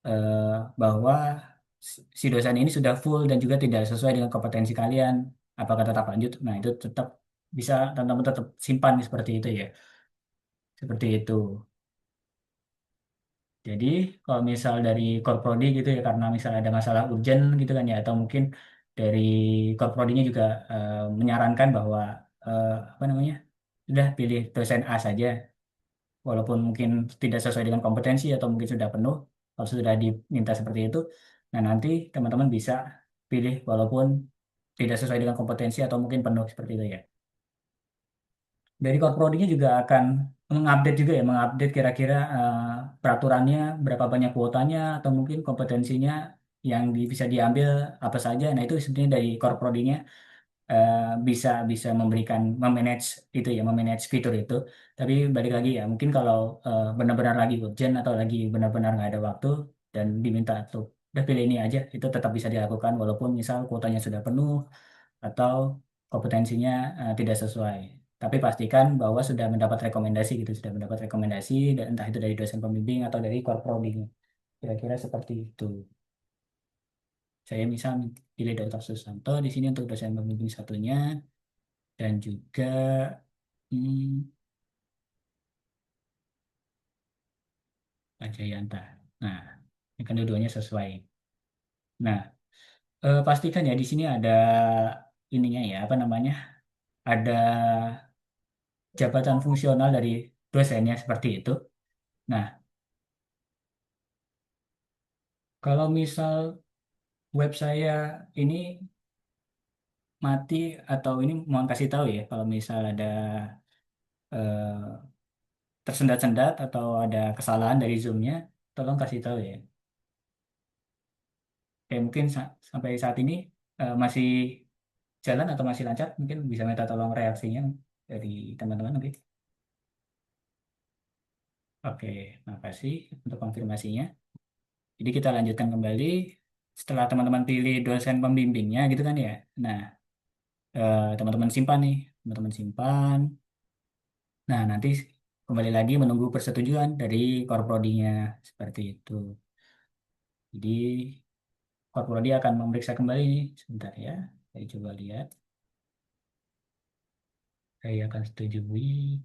eh, bahwa si dosen ini sudah full dan juga tidak sesuai dengan kompetensi kalian. Apakah tetap lanjut? Nah, itu tetap bisa teman-teman tetap simpan seperti itu ya. Seperti itu. Jadi kalau misal dari Korprodi gitu ya karena misal ada masalah urgent gitu kan ya, atau mungkin dari Korprodinya juga menyarankan bahwa apa namanya, sudah pilih dosen A saja, walaupun mungkin tidak sesuai dengan kompetensi atau mungkin sudah penuh, kalau sudah diminta seperti itu, nah nanti teman-teman bisa pilih walaupun tidak sesuai dengan kompetensi atau mungkin penuh seperti itu ya. Dari core prodinya juga akan mengupdate juga ya, mengupdate kira-kira peraturannya, berapa banyak kuotanya, atau mungkin kompetensinya yang bisa diambil apa saja. Nah itu sebenarnya dari core prodinya eh, bisa bisa memberikan memanage itu ya, memanage fitur itu. Tapi balik lagi ya, mungkin kalau benar-benar lagi urgent atau lagi benar-benar nggak ada waktu dan diminta tuh udah pilih ini aja, itu tetap bisa dilakukan walaupun misal kuotanya sudah penuh atau kompetensinya tidak sesuai. Tapi pastikan bahwa sudah mendapat rekomendasi gitu, sudah mendapat rekomendasi dan entah itu dari dosen pembimbing atau dari core prodi. Kira-kira seperti itu. Saya misal pilih Dr. Susanto di sini untuk dosen pembimbing satunya dan juga hmm, Pak Jayanta. Nah, ini kan dua-duanya sesuai. Nah, pastikan ya di sini ada ininya ya, apa namanya? Ada jabatan fungsional dari dosennya seperti itu. Nah, kalau misal web saya ini mati atau ini mau kasih tahu ya, kalau misal ada eh, tersendat-sendat atau ada kesalahan dari Zoom-nya, tolong kasih tahu ya. Kayak mungkin sampai saat ini masih jalan atau masih lancar, mungkin bisa minta tolong reaksinya dari teman-teman nanti. Oke, makasih untuk konfirmasinya. Jadi kita lanjutkan kembali setelah teman-teman pilih dosen pembimbingnya gitu kan ya. Nah, teman-teman simpan nih, teman-teman simpan. Nah, nanti kembali lagi menunggu persetujuan dari korprodinya seperti itu. Jadi korprodi akan memeriksa kembali nih. Sebentar ya, saya coba lihat. Saya akan setujui.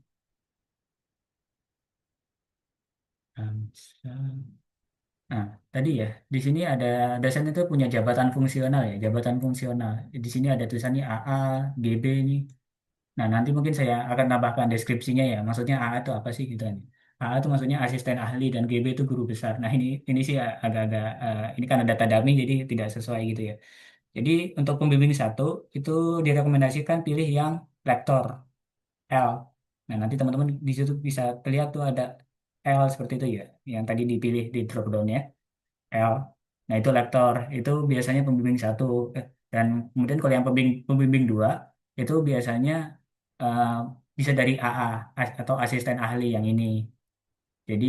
Nah, tadi ya, di sini ada dosen itu punya jabatan fungsional ya, jabatan fungsional. Di sini ada tulisannya AA, GB nih. Nah, nanti mungkin saya akan tambahkan deskripsinya ya. Maksudnya AA itu apa sih gitu kan. AA itu maksudnya asisten ahli dan GB itu guru besar. Nah, ini sih agak-agak ini kan ada data dummy jadi tidak sesuai gitu ya. Jadi untuk pembimbing satu itu direkomendasikan pilih yang lektor L. Nah, nanti teman-teman di situ bisa terlihat tuh ada L seperti itu ya, yang tadi dipilih di drop down-nya. L. Nah, itu lektor. Itu biasanya pembimbing satu. Dan kemudian kalau yang pembimbing dua, itu biasanya eh, bisa dari AA atau asisten ahli yang ini. Jadi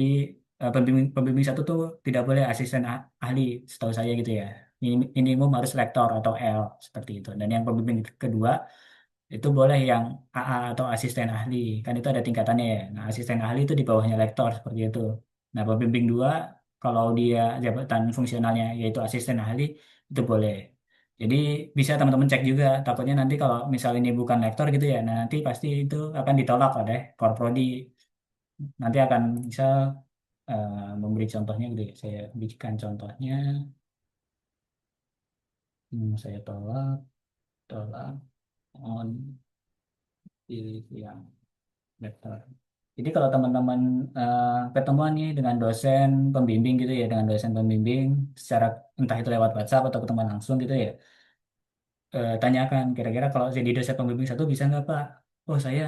pembimbing satu tuh tidak boleh asisten ahli, setahu saya gitu ya. Minimum harus lektor atau L seperti itu. Dan yang pembimbing kedua itu boleh yang AA atau asisten ahli, kan itu ada tingkatannya ya. Nah, asisten ahli itu di bawahnya lektor seperti itu. Nah, pembimbing dua, kalau dia jabatan fungsionalnya yaitu asisten ahli, itu boleh. Jadi bisa teman-teman cek juga, takutnya nanti kalau misal ini bukan lektor gitu ya, nah nanti pasti itu akan ditolak oleh Korprodi. Nanti akan misal memberi contohnya gitu ya, saya berikan contohnya. Saya tolak on pilih yang lektor. Jadi kalau teman-teman ketemuan nih dengan dosen pembimbing gitu ya, dengan dosen pembimbing secara entah itu lewat WhatsApp atau ketemuan langsung gitu ya, tanyakan kira-kira kalau jadi dosen pembimbing satu bisa nggak Pak? Oh saya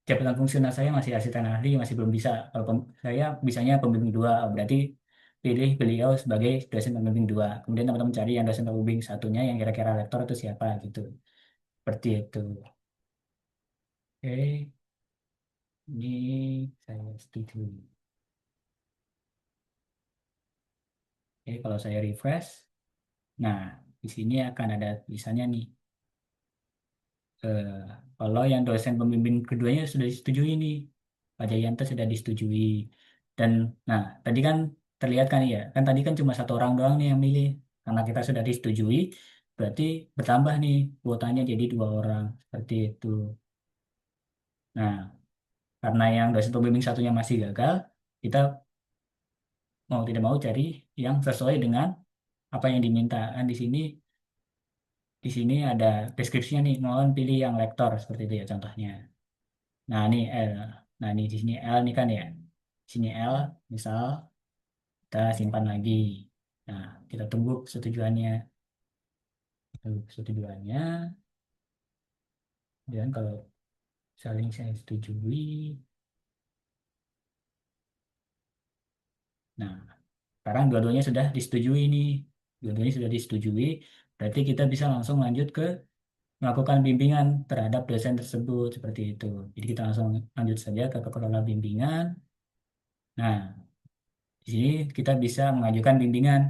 jabatan fungsional saya masih asisten ahli masih belum bisa. Kalau saya bisanya pembimbing dua, oh, berarti pilih beliau sebagai dosen pembimbing dua. Kemudian teman-teman cari yang dosen pembimbing satunya yang kira-kira lektor itu siapa gitu. Seperti itu. Oke, ini saya setuju. Oke, kalau saya refresh. Nah, di sini akan ada tulisannya nih. eh, Kalau yang dosen pembimbing keduanya sudah disetujui nih, Pak Jayanto sudah disetujui. Dan, nah, tadi kan terlihat kan ya, kan tadi kan cuma satu orang doang nih yang milih. Karena kita sudah disetujui, berarti bertambah nih kuotanya jadi dua orang. Seperti itu. Nah, karena yang dosen pembimbing satunya masih gagal, kita mau tidak mau cari yang sesuai dengan apa yang diminta. Kan di sini Di sini ada deskripsinya nih, mohon pilih yang lektor seperti itu ya contohnya. Nah, ini L. Nah, ini di sini L nih kan ya. Di sini L, misal kita simpan lagi. Nah, kita tunggu persetujuannya. Tunggu persetujuannya. Dan kalau saling saya setujui, nah sekarang dua-duanya sudah disetujui nih. Dua-duanya sudah disetujui, berarti kita bisa langsung lanjut ke melakukan bimbingan terhadap dosen tersebut seperti itu. Jadi kita langsung lanjut saja ke kelola bimbingan. Nah, di sini kita bisa mengajukan bimbingan,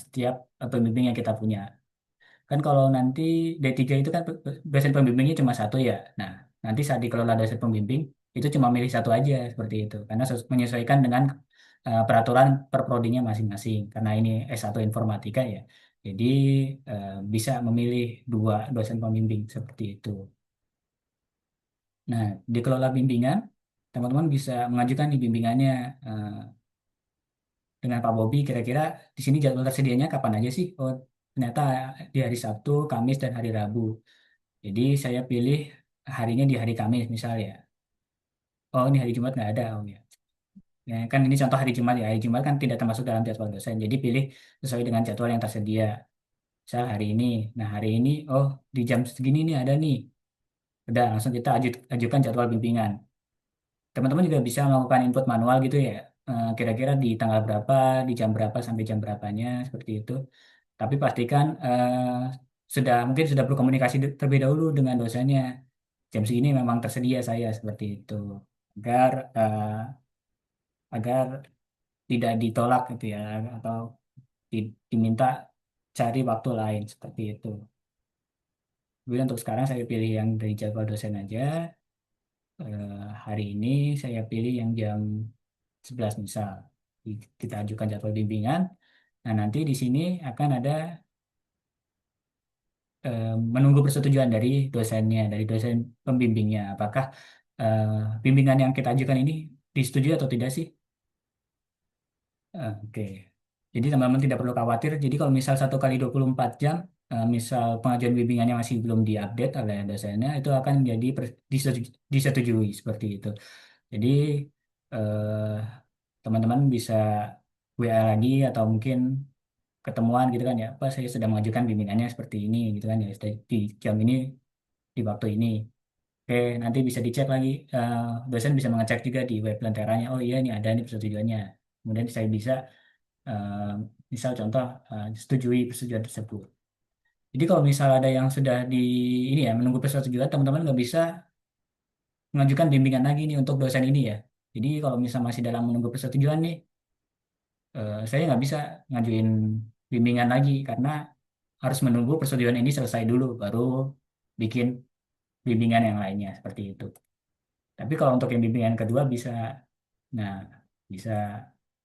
setiap pembimbing yang kita punya. Kan kalau nanti D3 itu kan dosen pembimbingnya cuma satu ya. Nah, nanti saat dikelola dosen pembimbing itu cuma milih satu aja seperti itu. Karena menyesuaikan dengan peraturan per prodinya masing-masing. Karena ini S1 informatika ya. Jadi bisa memilih dua dosen pembimbing seperti itu. Nah, dikelola bimbingan, teman-teman bisa mengajukan di bimbingannya eh, dengan Pak Bobi. Kira-kira di sini jadwal tersedianya kapan aja sih? Oh, ternyata di hari Sabtu, Kamis, dan hari Rabu. Jadi saya pilih harinya di hari Kamis misal ya. Oh ini hari Jumat nggak ada. Oh ya. Ya, kan ini contoh hari Jumat ya. Hari Jumat kan tidak termasuk dalam jadwal dosen. Jadi pilih sesuai dengan jadwal yang tersedia. Misal hari ini. Nah hari ini oh di jam segini nih ada nih. Udah langsung kita ajukan jadwal bimbingan. Teman-teman juga bisa melakukan input manual gitu ya. Kira-kira di tanggal berapa, di jam berapa sampai jam berapanya seperti itu. Tapi pastikan mungkin sudah berkomunikasi terlebih dahulu dengan dosennya. Jam segini memang tersedia saya seperti itu agar agar tidak ditolak gitu ya atau diminta cari waktu lain seperti itu. Jadi untuk sekarang saya pilih yang dari jadwal dosen aja. Hari ini saya pilih yang jam 11 misal. Kita ajukan jadwal bimbingan. Nah, nanti di sini akan ada menunggu persetujuan dari dosennya, dari dosen pembimbingnya. Apakah eh, bimbingan yang kita ajukan ini disetujui atau tidak sih? Oke. Jadi teman-teman tidak perlu khawatir. Jadi kalau misal 1 kali 24 jam, misal pengajuan bimbingannya masih belum diupdate oleh dosennya, itu akan menjadi disetujui seperti itu. Jadi eh, teman-teman bisa WA lagi atau mungkin ketemuan gitu kan ya. Apa saya sedang mengajukan bimbingannya seperti ini gitu kan ya. Di jam ini, di waktu ini. Oke, nanti bisa dicek lagi. eh, Dosen bisa mengecek juga di web Lenteranya. Oh iya, ini ada nih persetujuannya. Kemudian saya bisa eh, misal contoh setujui persetujuan tersebut. Jadi kalau misal ada yang sudah di ini ya menunggu persetujuan, teman-teman nggak bisa mengajukan bimbingan lagi nih untuk dosen ini ya. Jadi kalau misal masih dalam menunggu persetujuan nih, saya nggak bisa ngajuin bimbingan lagi karena harus menunggu persetujuan ini selesai dulu baru bikin bimbingan yang lainnya seperti itu. Tapi kalau untuk yang bimbingan kedua bisa, nah bisa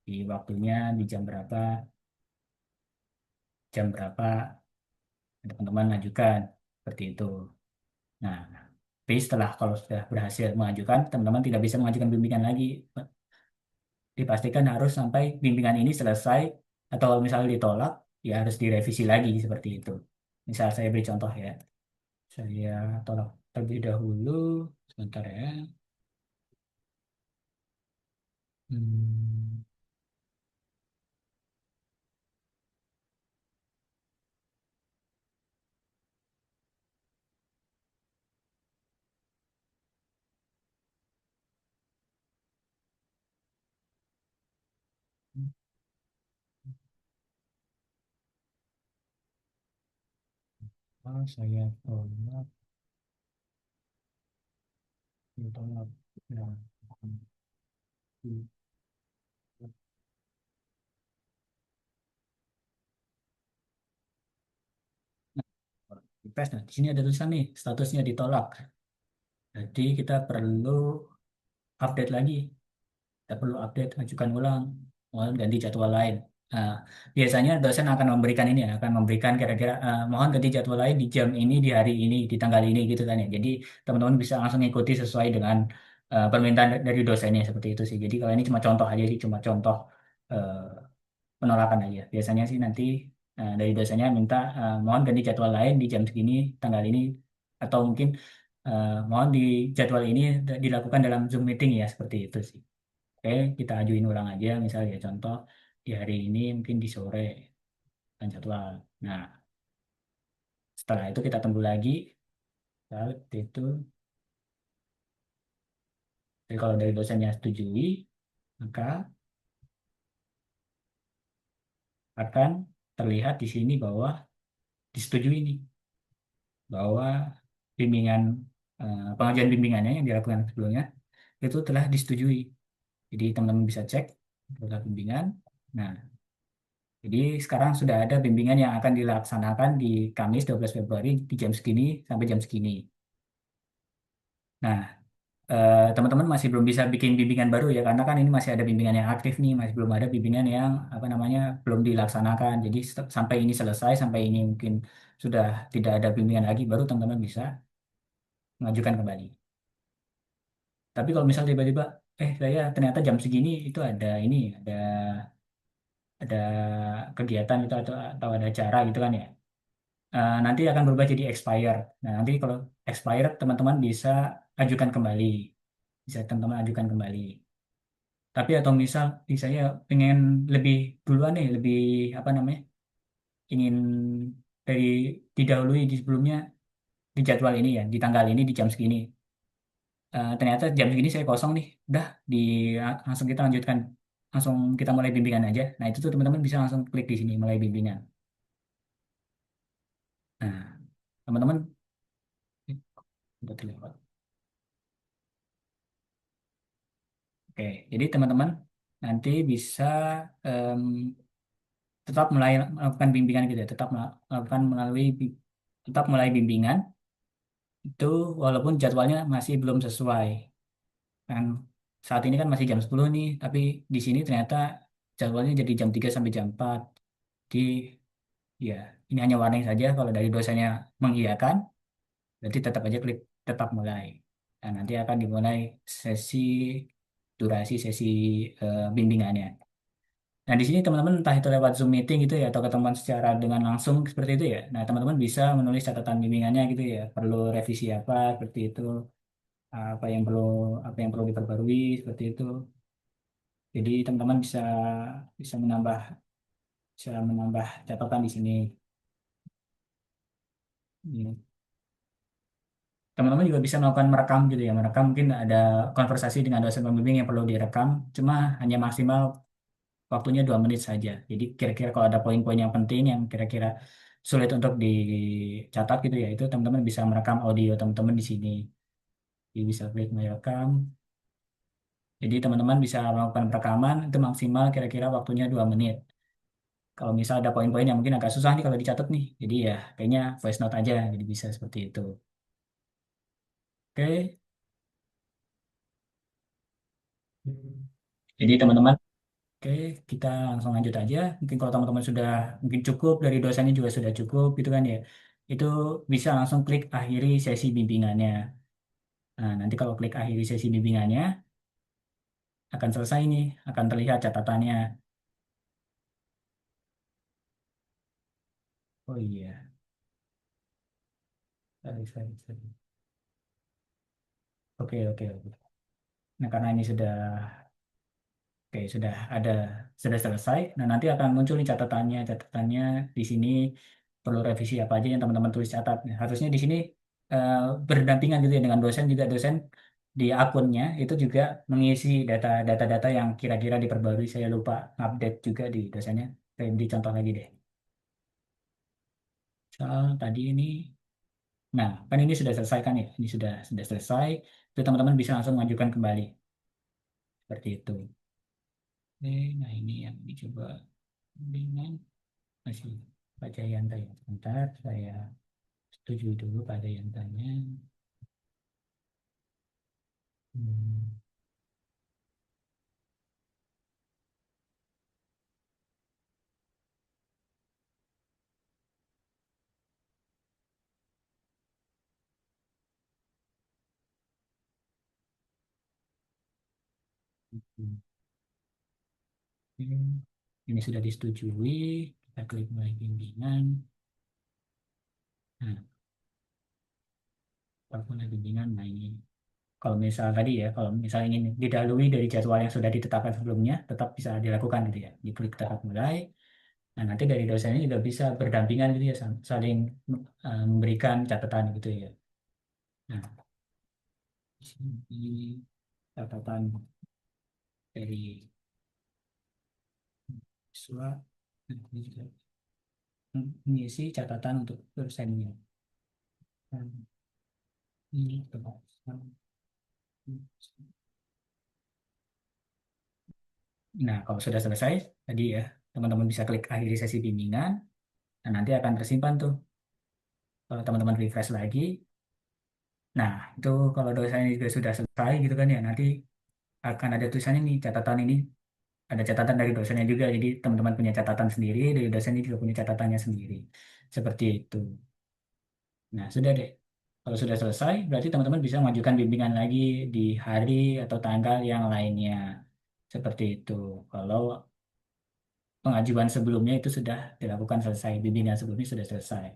di waktunya di jam berapa teman-teman ajukan seperti itu. Nah, tapi setelah kalau sudah berhasil mengajukan, teman-teman tidak bisa mengajukan bimbingan lagi. Dipastikan harus sampai bimbingan ini selesai atau kalau misalnya ditolak, ya harus direvisi lagi seperti itu. Misal saya beri contoh ya, saya tolak terlebih dahulu, sebentar ya. Hmm, saya tolak, ditolak. Ya, nah, di sini ada tulisan nih, statusnya ditolak. Jadi kita perlu update lagi. Kita perlu update, ajukan ulang, mohon ganti jadwal lain. Nah, biasanya dosen akan memberikan ini ya, akan memberikan kira-kira mohon ganti jadwal lain di jam ini, di hari ini, di tanggal ini gitu kan ya. Jadi teman-teman bisa langsung ikuti sesuai dengan permintaan dari dosennya seperti itu sih. Jadi kalau ini cuma contoh aja sih, cuma contoh eh, penolakan aja. Biasanya sih nanti Nah, dari dosennya minta mohon ganti jadwal lain di jam segini, tanggal ini, atau mungkin mohon di jadwal ini dilakukan dalam Zoom meeting ya, seperti itu sih. Oke, kita ajuin ulang aja, misalnya contoh di hari ini mungkin di sore dan jadwal. Nah, setelah itu kita tunggu lagi, seperti itu. Jadi kalau dari dosennya setujui, maka akan terlihat di sini bahwa disetujui nih, bahwa bimbingan pengajuan bimbingannya yang dilakukan sebelumnya itu telah disetujui. Jadi teman-teman bisa cek program bimbingan. Nah, jadi sekarang sudah ada bimbingan yang akan dilaksanakan di Kamis 12 Februari di jam segini sampai jam segini. Nah, teman-teman masih belum bisa bikin bimbingan baru ya karena kan ini masih ada bimbingan yang aktif nih, masih belum ada bimbingan yang apa namanya belum dilaksanakan. Jadi sampai ini selesai, sampai ini mungkin sudah tidak ada bimbingan lagi, baru teman-teman bisa mengajukan kembali. Tapi kalau misal tiba-tiba, saya ternyata jam segini itu ada ini, ada kegiatan itu atau ada acara gitu kan ya. Nanti akan berubah jadi expire. Nah, nanti kalau expire teman-teman bisa ajukan kembali. Bisa teman-teman ajukan kembali. Tapi atau misal saya pengen lebih duluan nih, lebih apa namanya? Ingin dari didahului di sebelumnya di jadwal ini ya, di tanggal ini di jam segini. Ternyata jam segini saya kosong nih. Udah langsung kita lanjutkan. Langsung kita mulai bimbingan aja. Nah, itu tuh teman-teman bisa langsung klik di sini mulai bimbingan. Nah, teman-teman udah terlihat. Oke, jadi teman-teman nanti bisa em, tetap mulai melakukan bimbingan gitu ya, tetap melakukan tetap mulai bimbingan itu walaupun jadwalnya masih belum sesuai. Kan saat ini kan masih jam 10 nih, tapi di sini ternyata jadwalnya jadi jam 3 sampai jam 4. Jadi ya, ini hanya warning saja kalau dari dosanya mengiyakan, berarti tetap aja klik tetap mulai. Nah, nanti akan dimulai sesi durasi sesi bimbingannya. Nah, di sini teman-teman entah itu lewat Zoom meeting gitu ya atau ketemuan secara dengan langsung seperti itu ya. Nah, teman-teman bisa menulis catatan bimbingannya gitu ya. Perlu revisi apa seperti itu, apa yang perlu diperbarui seperti itu. Jadi teman-teman bisa bisa menambah catatan di sini. Ini. Teman-teman juga bisa melakukan merekam gitu ya. Merekam mungkin ada konversasi dengan dosen pembimbing yang perlu direkam, cuma hanya maksimal waktunya 2 menit saja. Jadi kira-kira kalau ada poin-poin yang penting yang kira-kira sulit untuk dicatat gitu ya, itu teman-teman bisa merekam audio teman-teman di sini. Jadi bisa klik merekam. Jadi teman-teman bisa melakukan rekaman itu maksimal kira-kira waktunya 2 menit. Kalau misal ada poin-poin yang mungkin agak susah nih kalau dicatat nih, jadi ya kayaknya voice note aja, jadi bisa seperti itu. Oke, jadi teman-teman, oke, kita langsung lanjut aja. Mungkin kalau teman-teman sudah mungkin cukup dari dosennya juga sudah cukup gitu kan ya. Itu bisa langsung klik akhiri sesi bimbingannya. Nah, nanti kalau klik akhiri sesi bimbingannya akan selesai nih, akan terlihat catatannya. Oh iya, sorry. Oke. Nah, karena ini sudah ada, sudah selesai. Nah, nanti akan muncul nih catatannya di sini perlu revisi apa aja yang teman-teman tulis catat. Nah, harusnya di sini eh, berdampingan gitu ya dengan dosen juga dosen di akunnya itu juga mengisi data-data yang kira-kira diperbarui. Saya lupa update juga di dosennya. Saya beri contoh lagi deh. Soal tadi ini, nah kan ini sudah selesai kan ya? Ini sudah selesai. Itu teman-teman bisa langsung mengajukan kembali seperti itu. Oke, nah ini yang dicoba dengan masih Pak Jayanto ya. Sebentar, saya setuju dulu Pak Jayantonya. Hmm, Oke. Ini sudah disetujui. Kita klik mulai bimbingan. Nah, kalau mulai bimbingan, nah ini. Kalau misal tadi ya, kalau misal ingin didahului dari jadwal yang sudah ditetapkan sebelumnya, tetap bisa dilakukan gitu ya. Diklik tetap mulai. Nah, nanti dari dosennya juga bisa berdampingan gitu ya, saling memberikan catatan gitu ya. Nah, di sini catatan dari siswa, nah, ini juga mengisi catatan untuk dosennya. Nah, ini coba. Nah, kalau sudah selesai tadi ya, teman-teman bisa klik akhiri sesi bimbingan. Nah, nanti akan tersimpan tuh. Kalau teman-teman refresh lagi, nah itu kalau dosennya juga sudah selesai gitu kan ya, nanti akan ada tulisannya nih catatan ini, ada catatan dari dosennya juga. Jadi teman-teman punya catatan sendiri, dari dosennya juga punya catatannya sendiri. Seperti itu. Nah, sudah deh. Kalau sudah selesai, berarti teman-teman bisa mengajukan bimbingan lagi di hari atau tanggal yang lainnya. Seperti itu. Kalau pengajuan sebelumnya itu sudah dilakukan selesai, bimbingan sebelumnya sudah selesai.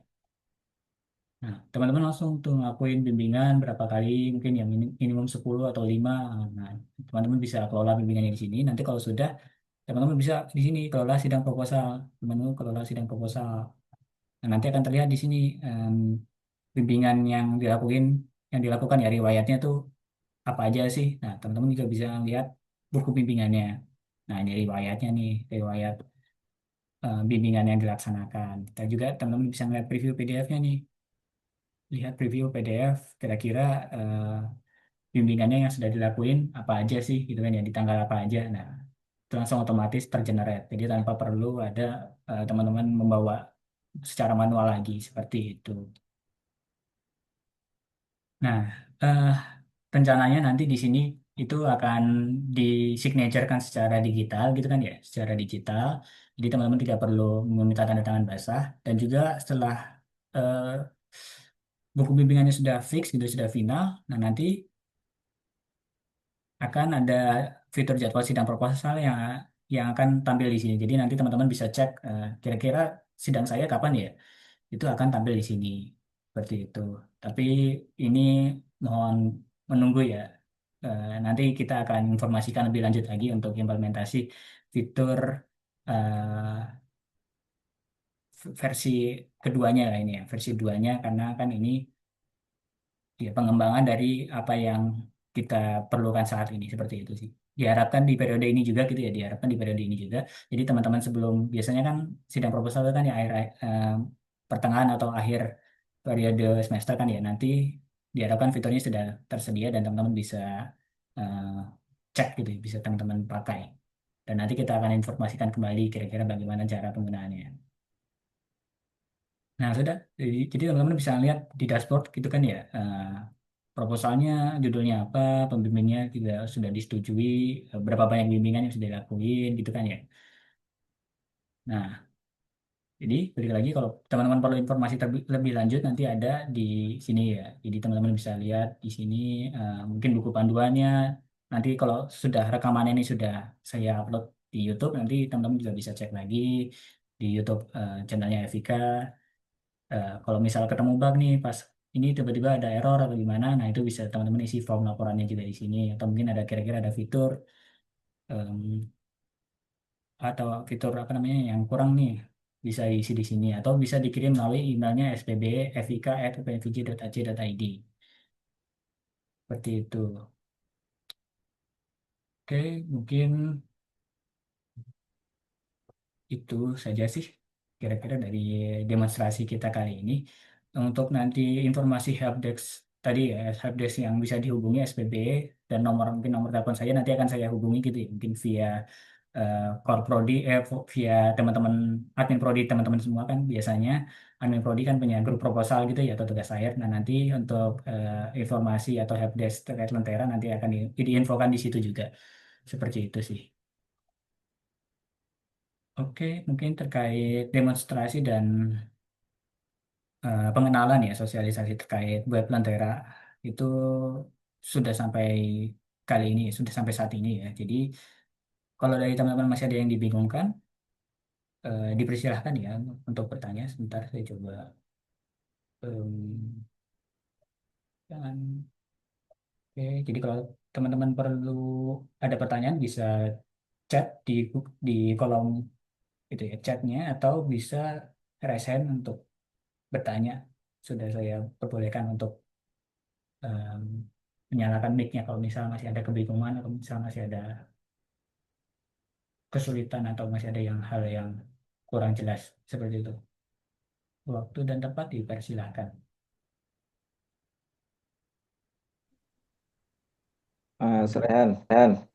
Nah, teman-teman langsung tuh ngelakuin bimbingan berapa kali, mungkin yang minimum 10 atau 5. Nah, teman-teman bisa kelola bimbingannya di sini. Nanti kalau sudah, teman-teman bisa di sini kelola sidang proposal. Menu kelola sidang proposal. Nah, nanti akan terlihat di sini bimbingan yang dilakukan ya riwayatnya tuh apa aja sih. Nah, teman-teman juga bisa lihat buku bimbingannya. Nah, ini riwayatnya nih, riwayat bimbingan yang dilaksanakan. Kita juga teman-teman bisa ngeliat preview PDF-nya nih. Lihat preview PDF, kira-kira bimbingannya yang sudah dilakuin apa aja sih, gitu kan ya, di tanggal apa aja. Nah, itu langsung otomatis tergenerate. Jadi tanpa perlu ada teman-teman membawa secara manual lagi, seperti itu. Nah, eh, rencananya nanti di sini itu akan disignaturkan secara digital gitu kan ya, secara digital. Jadi teman-teman tidak perlu meminta tanda tangan basah dan juga setelah eh, buku bimbingannya sudah fix gitu, sudah final. Nah, nanti akan ada fitur jadwal sidang proposal yang akan tampil di sini. Jadi nanti teman-teman bisa cek kira-kira sidang saya kapan ya. Itu akan tampil di sini seperti itu. Tapi ini mohon menunggu ya. Nanti kita akan informasikan lebih lanjut lagi untuk implementasi fitur versi keduanya lah ini ya, versi keduanya karena kan ini ya pengembangan dari apa yang kita perlukan saat ini seperti itu sih. Diharapkan di periode ini juga gitu ya, diharapkan di periode ini juga. Jadi teman-teman sebelum biasanya kan sidang proposal itu kan ya pertengahan atau akhir periode semester kan ya. Nanti diharapkan fiturnya sudah tersedia dan teman-teman bisa eh, cek gitu, ya, bisa teman-teman pakai. Dan nanti kita akan informasikan kembali kira-kira bagaimana cara penggunaannya. Nah, sudah. Jadi teman-teman bisa lihat di dashboard gitu kan ya. Proposalnya, judulnya apa, pembimbingnya juga sudah disetujui, berapa banyak bimbingan yang sudah dilakuin gitu kan ya. Nah, jadi balik lagi kalau teman-teman perlu informasi lebih lanjut nanti ada di sini ya. Jadi teman-teman bisa lihat di sini mungkin buku panduannya. Nanti kalau sudah rekaman ini sudah saya upload di YouTube, nanti teman-teman juga bisa cek lagi di YouTube channelnya Evika. Kalau misal ketemu bug nih pas ini tiba-tiba ada error atau gimana, nah itu bisa teman-teman isi form laporannya juga di sini atau mungkin ada kira-kira ada fitur em, atau fitur apa namanya yang kurang nih bisa isi di sini atau bisa dikirim melalui emailnya spb@fik@upnvj.ac.id seperti itu. Oke, mungkin itu saja sih kira-kira dari demonstrasi kita kali ini. Untuk nanti informasi helpdesk tadi ya, helpdesk yang bisa dihubungi SPB dan mungkin nomor telepon saya nanti akan saya hubungi gitu ya, mungkin via Core Prodi, via teman-teman admin Prodi teman-teman semua kan biasanya admin Prodi kan punya grup proposal gitu ya atau tugas akhir. Nah nanti untuk informasi atau helpdesk terkait Lentera nanti akan diinfokan di situ juga. Seperti itu sih. Oke, mungkin terkait demonstrasi dan pengenalan ya, sosialisasi terkait web Lentera itu sudah sampai kali ini, sudah sampai saat ini ya. Jadi kalau dari teman-teman masih ada yang dibingungkan, dipersilahkan ya untuk bertanya. Sebentar saya coba. Jangan. Oke, jadi kalau teman-teman perlu ada pertanyaan bisa chat di kolom itu ya chatnya atau bisa raise hand untuk bertanya. Sudah saya perbolehkan untuk em, menyalakan mic-nya kalau misal masih ada kebingungan atau misal masih ada kesulitan atau masih ada hal yang kurang jelas seperti itu. Waktu dan tempat dipersilahkan. Serehan,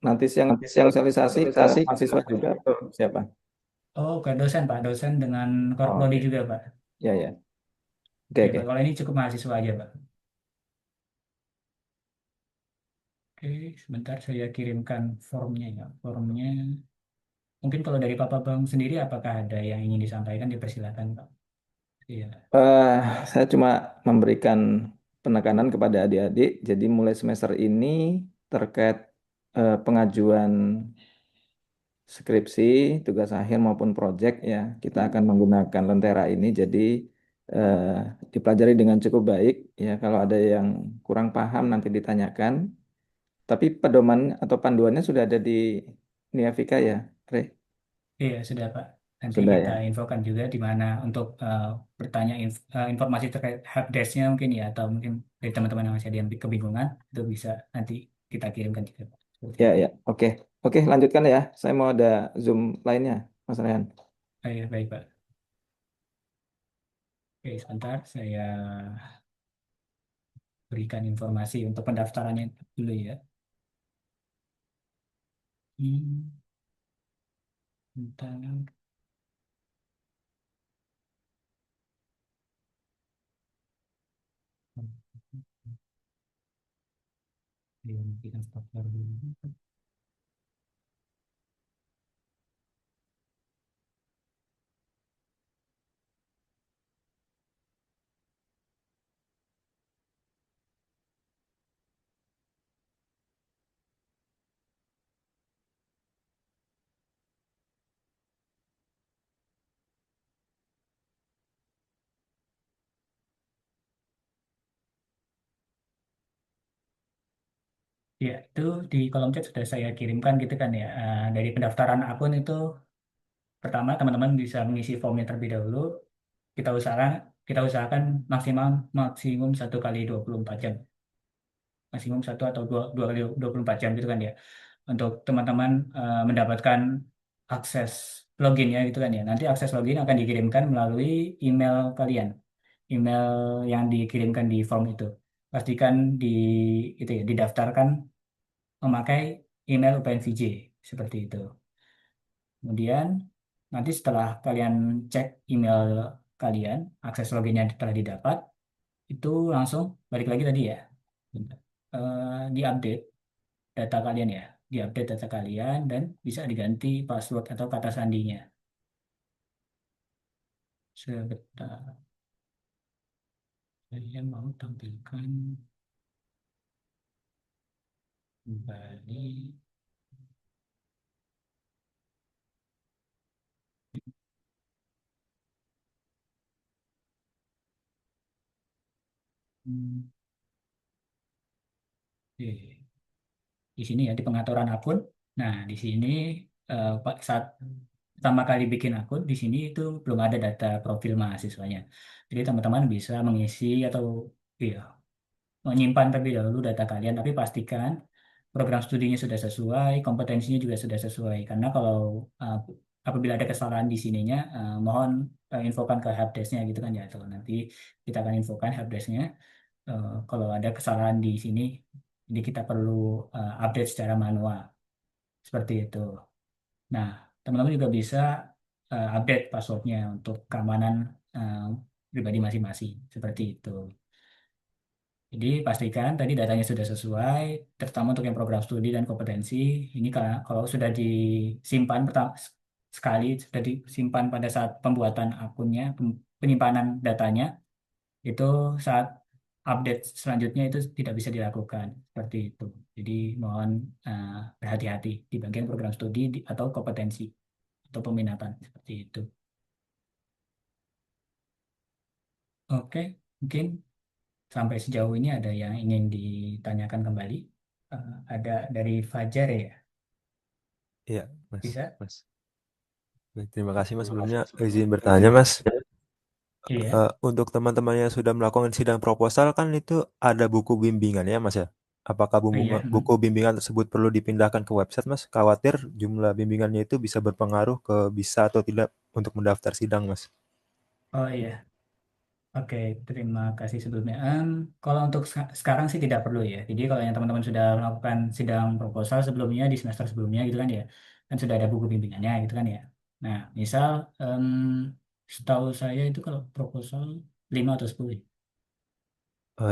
nanti siang sosialisasi ke mahasiswa juga atau siapa? Oh, ke dosen Pak, dosen dengan Oh, korprodi oke. juga Pak. Ya, ya. Oke, Oke Pak, oke. kalau ini cukup mahasiswa aja Pak. Oke, sebentar saya kirimkan formnya ya. Formnya, mungkin kalau dari Papa Bang sendiri, apakah ada yang ingin disampaikan, dipersilakan Pak. Iya, Eh, saya cuma memberikan penekanan kepada adik-adik. Jadi mulai semester ini terkait pengajuan skripsi, tugas akhir maupun proyek ya, kita akan menggunakan Lentera ini. Jadi eh, dipelajari dengan cukup baik ya. Kalau ada yang kurang paham nanti ditanyakan. Tapi pedoman atau panduannya sudah ada di Niafika ya, Re? iya sudah Pak. Nanti Sudah kita ya. infokan juga di mana untuk bertanya informasi terkait helpdesk-nya mungkin ya, atau mungkin dari teman-teman yang masih ada yang kebingungan, itu bisa nanti kita kirimkan juga Pak. Seperti Ya, itu. ya. Oke. Oke, lanjutkan ya. Saya mau ada Zoom lainnya, Mas Rehan. Baik, baik Pak. Oke, sebentar saya berikan informasi untuk pendaftarannya dulu ya. Hmm, Bentar. Kita stop dulu. Ya, itu di kolom chat sudah saya kirimkan gitu kan ya. Dari pendaftaran akun itu pertama teman-teman bisa mengisi formnya terlebih dahulu. Kita usahakan kita usahakan maksimal maksimum 1 kali 24 jam. Maksimum satu atau dua kali 24 jam gitu kan ya. Untuk teman-teman mendapatkan akses login ya gitu kan ya. Nanti akses login akan dikirimkan melalui email kalian. Email yang dikirimkan di form itu. Pastikan di itu ya didaftarkan memakai email UPNVJ seperti itu. Kemudian nanti setelah kalian cek email kalian, akses loginnya telah didapat, itu langsung balik lagi tadi ya, diupdate data kalian ya, diupdate data kalian dan bisa diganti password atau kata sandinya. Sebentar, saya mau tampilkan kembali. Hmm, oke. Di sini ya di pengaturan akun. Nah, di sini saat pertama kali bikin akun di sini itu belum ada data profil mahasiswanya. Jadi teman-teman bisa mengisi atau iya, menyimpan terlebih dahulu data kalian, tapi pastikan program studinya sudah sesuai, kompetensinya juga sudah sesuai. Karena kalau uh, apabila ada kesalahan di sininya, mohon infokan ke helpdesk-nya gitu kan ya. Atau nanti kita akan infokan helpdesk-nya kalau ada kesalahan di sini, jadi kita perlu update secara manual seperti itu. Nah, teman-teman juga bisa update passwordnya untuk keamanan eh, pribadi masing-masing seperti itu. Jadi pastikan tadi datanya sudah sesuai, terutama untuk yang program studi dan kompetensi. Ini kalau sudah disimpan pertama sekali sudah disimpan pada saat pembuatan akunnya, penyimpanan datanya, itu saat update selanjutnya itu tidak bisa dilakukan seperti itu. Jadi mohon berhati-hati di bagian program studi atau kompetensi atau peminatan seperti itu. Oke, mungkin sampai sejauh ini ada yang ingin ditanyakan kembali. Ada dari Fajar ya, Iya, Mas. bisa? Mas. Baik, terima kasih Mas sebelumnya izin bertanya Mas. Iya, Untuk teman-teman yang sudah melakukan sidang proposal kan itu ada buku bimbingan ya Mas ya? Apakah oh, iya. buku bimbingan tersebut perlu dipindahkan ke website Mas? Khawatir jumlah bimbingannya itu bisa berpengaruh ke bisa atau tidak untuk mendaftar sidang Mas. Oh iya. Oke, terima kasih sebelumnya. Kalau untuk sekarang sih tidak perlu ya. Jadi kalau yang teman-teman sudah melakukan sidang proposal sebelumnya di semester sebelumnya gitu kan ya, kan sudah ada buku bimbingannya gitu kan ya. Nah, misal em, setahu saya itu kalau proposal 5 atau 10 ya?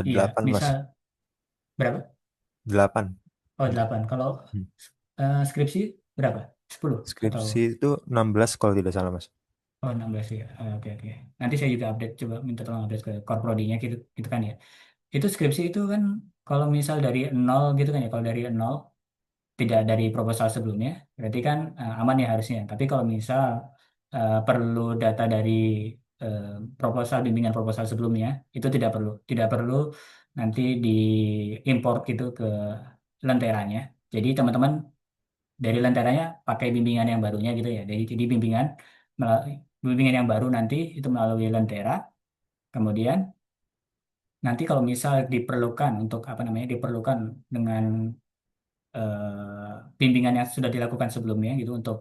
Iya, 8 Mas. misal berapa? 8. Oh, Untuk 8. Kalau hmm. skripsi berapa? 10 atau Skripsi itu 16 kalau tidak salah Mas. oh 16 ya. Oke, oke. Nanti saya juga update, coba minta tolong update ke Korprodinya gitu gitu kan ya. Itu skripsi itu kan kalau misal dari nol gitu kan ya, kalau dari nol tidak dari proposal sebelumnya, berarti kan aman ya harusnya. Tapi kalau misal perlu data dari eh, proposal bimbingan proposal sebelumnya, itu tidak perlu nanti diimport gitu ke lenteranya. Jadi teman-teman dari lenteranya pakai bimbingan yang barunya gitu ya. Jadi bimbingan yang baru nanti itu melalui lentera. Kemudian nanti kalau misal diperlukan untuk apa namanya diperlukan dengan bimbingan yang sudah dilakukan sebelumnya gitu untuk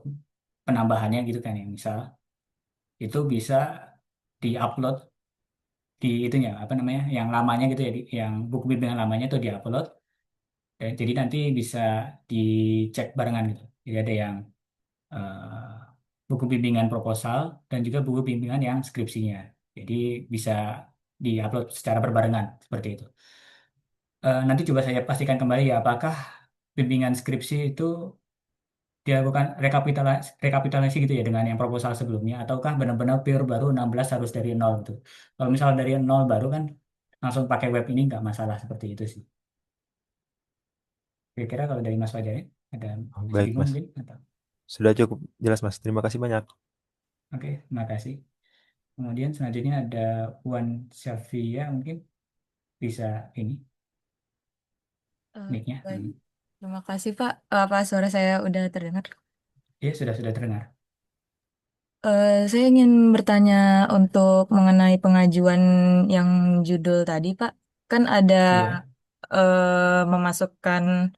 penambahannya gitu kan ya misal itu bisa diupload di itunya apa namanya yang lamanya gitu ya yang buku bimbingan lamanya itu diupload. Jadi nanti bisa dicek barengan gitu jadi ada yang buku bimbingan proposal dan juga buku bimbingan yang skripsinya jadi bisa diupload secara berbarengan seperti itu. Nanti coba saya pastikan kembali ya apakah bimbingan skripsi itu dilakukan rekapitulasi gitu ya dengan yang proposal sebelumnya ataukah benar-benar pure baru 16 harus dari nol gitu. Kalau misal dari nol baru kan langsung pakai web ini nggak masalah seperti itu sih. Kira-kira kalau dari Mas Fajar ya, ada Oh, masih baik bingung Mas. mungkin atau Sudah cukup jelas Mas. Terima kasih banyak. oke, terima kasih. Kemudian selanjutnya ada Wan Syafia mungkin bisa ini Eh, mic-nya. Baik, terima kasih Pak. Apa suara saya udah terdengar? Iya sudah terdengar. Saya ingin bertanya untuk mengenai pengajuan yang judul tadi, Pak. Kan ada Iya, memasukkan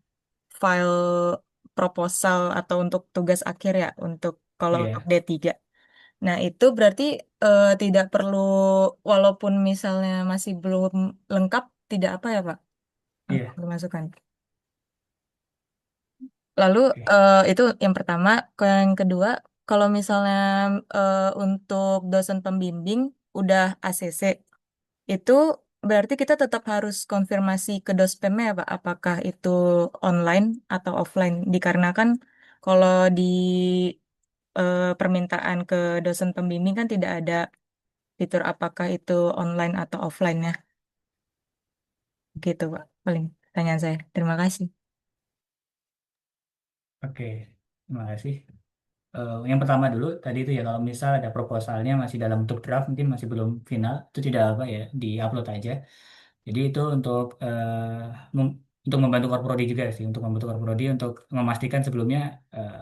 file proposal atau untuk tugas akhir ya, untuk kalau untuk iya, D3. Nah, itu berarti tidak perlu, walaupun misalnya masih belum lengkap, tidak apa ya, Pak, untuk iya. dimasukkan. Lalu Oke, itu yang pertama, yang kedua, kalau misalnya untuk dosen pembimbing udah ACC, itu berarti kita tetap harus konfirmasi ke dospemnya ya Pak, apakah itu online atau offline. Dikarenakan kalau di permintaan ke dosen pembimbing kan tidak ada fitur apakah itu online atau offline ya. Gitu Pak, paling pertanyaan saya. Terima kasih. oke. Terima kasih. Yang pertama dulu tadi itu ya kalau misal ada proposalnya masih dalam bentuk draft mungkin masih belum final itu tidak apa ya di-upload aja. Jadi itu untuk membantu Korprodi juga sih untuk membantu Korprodi untuk memastikan sebelumnya eh,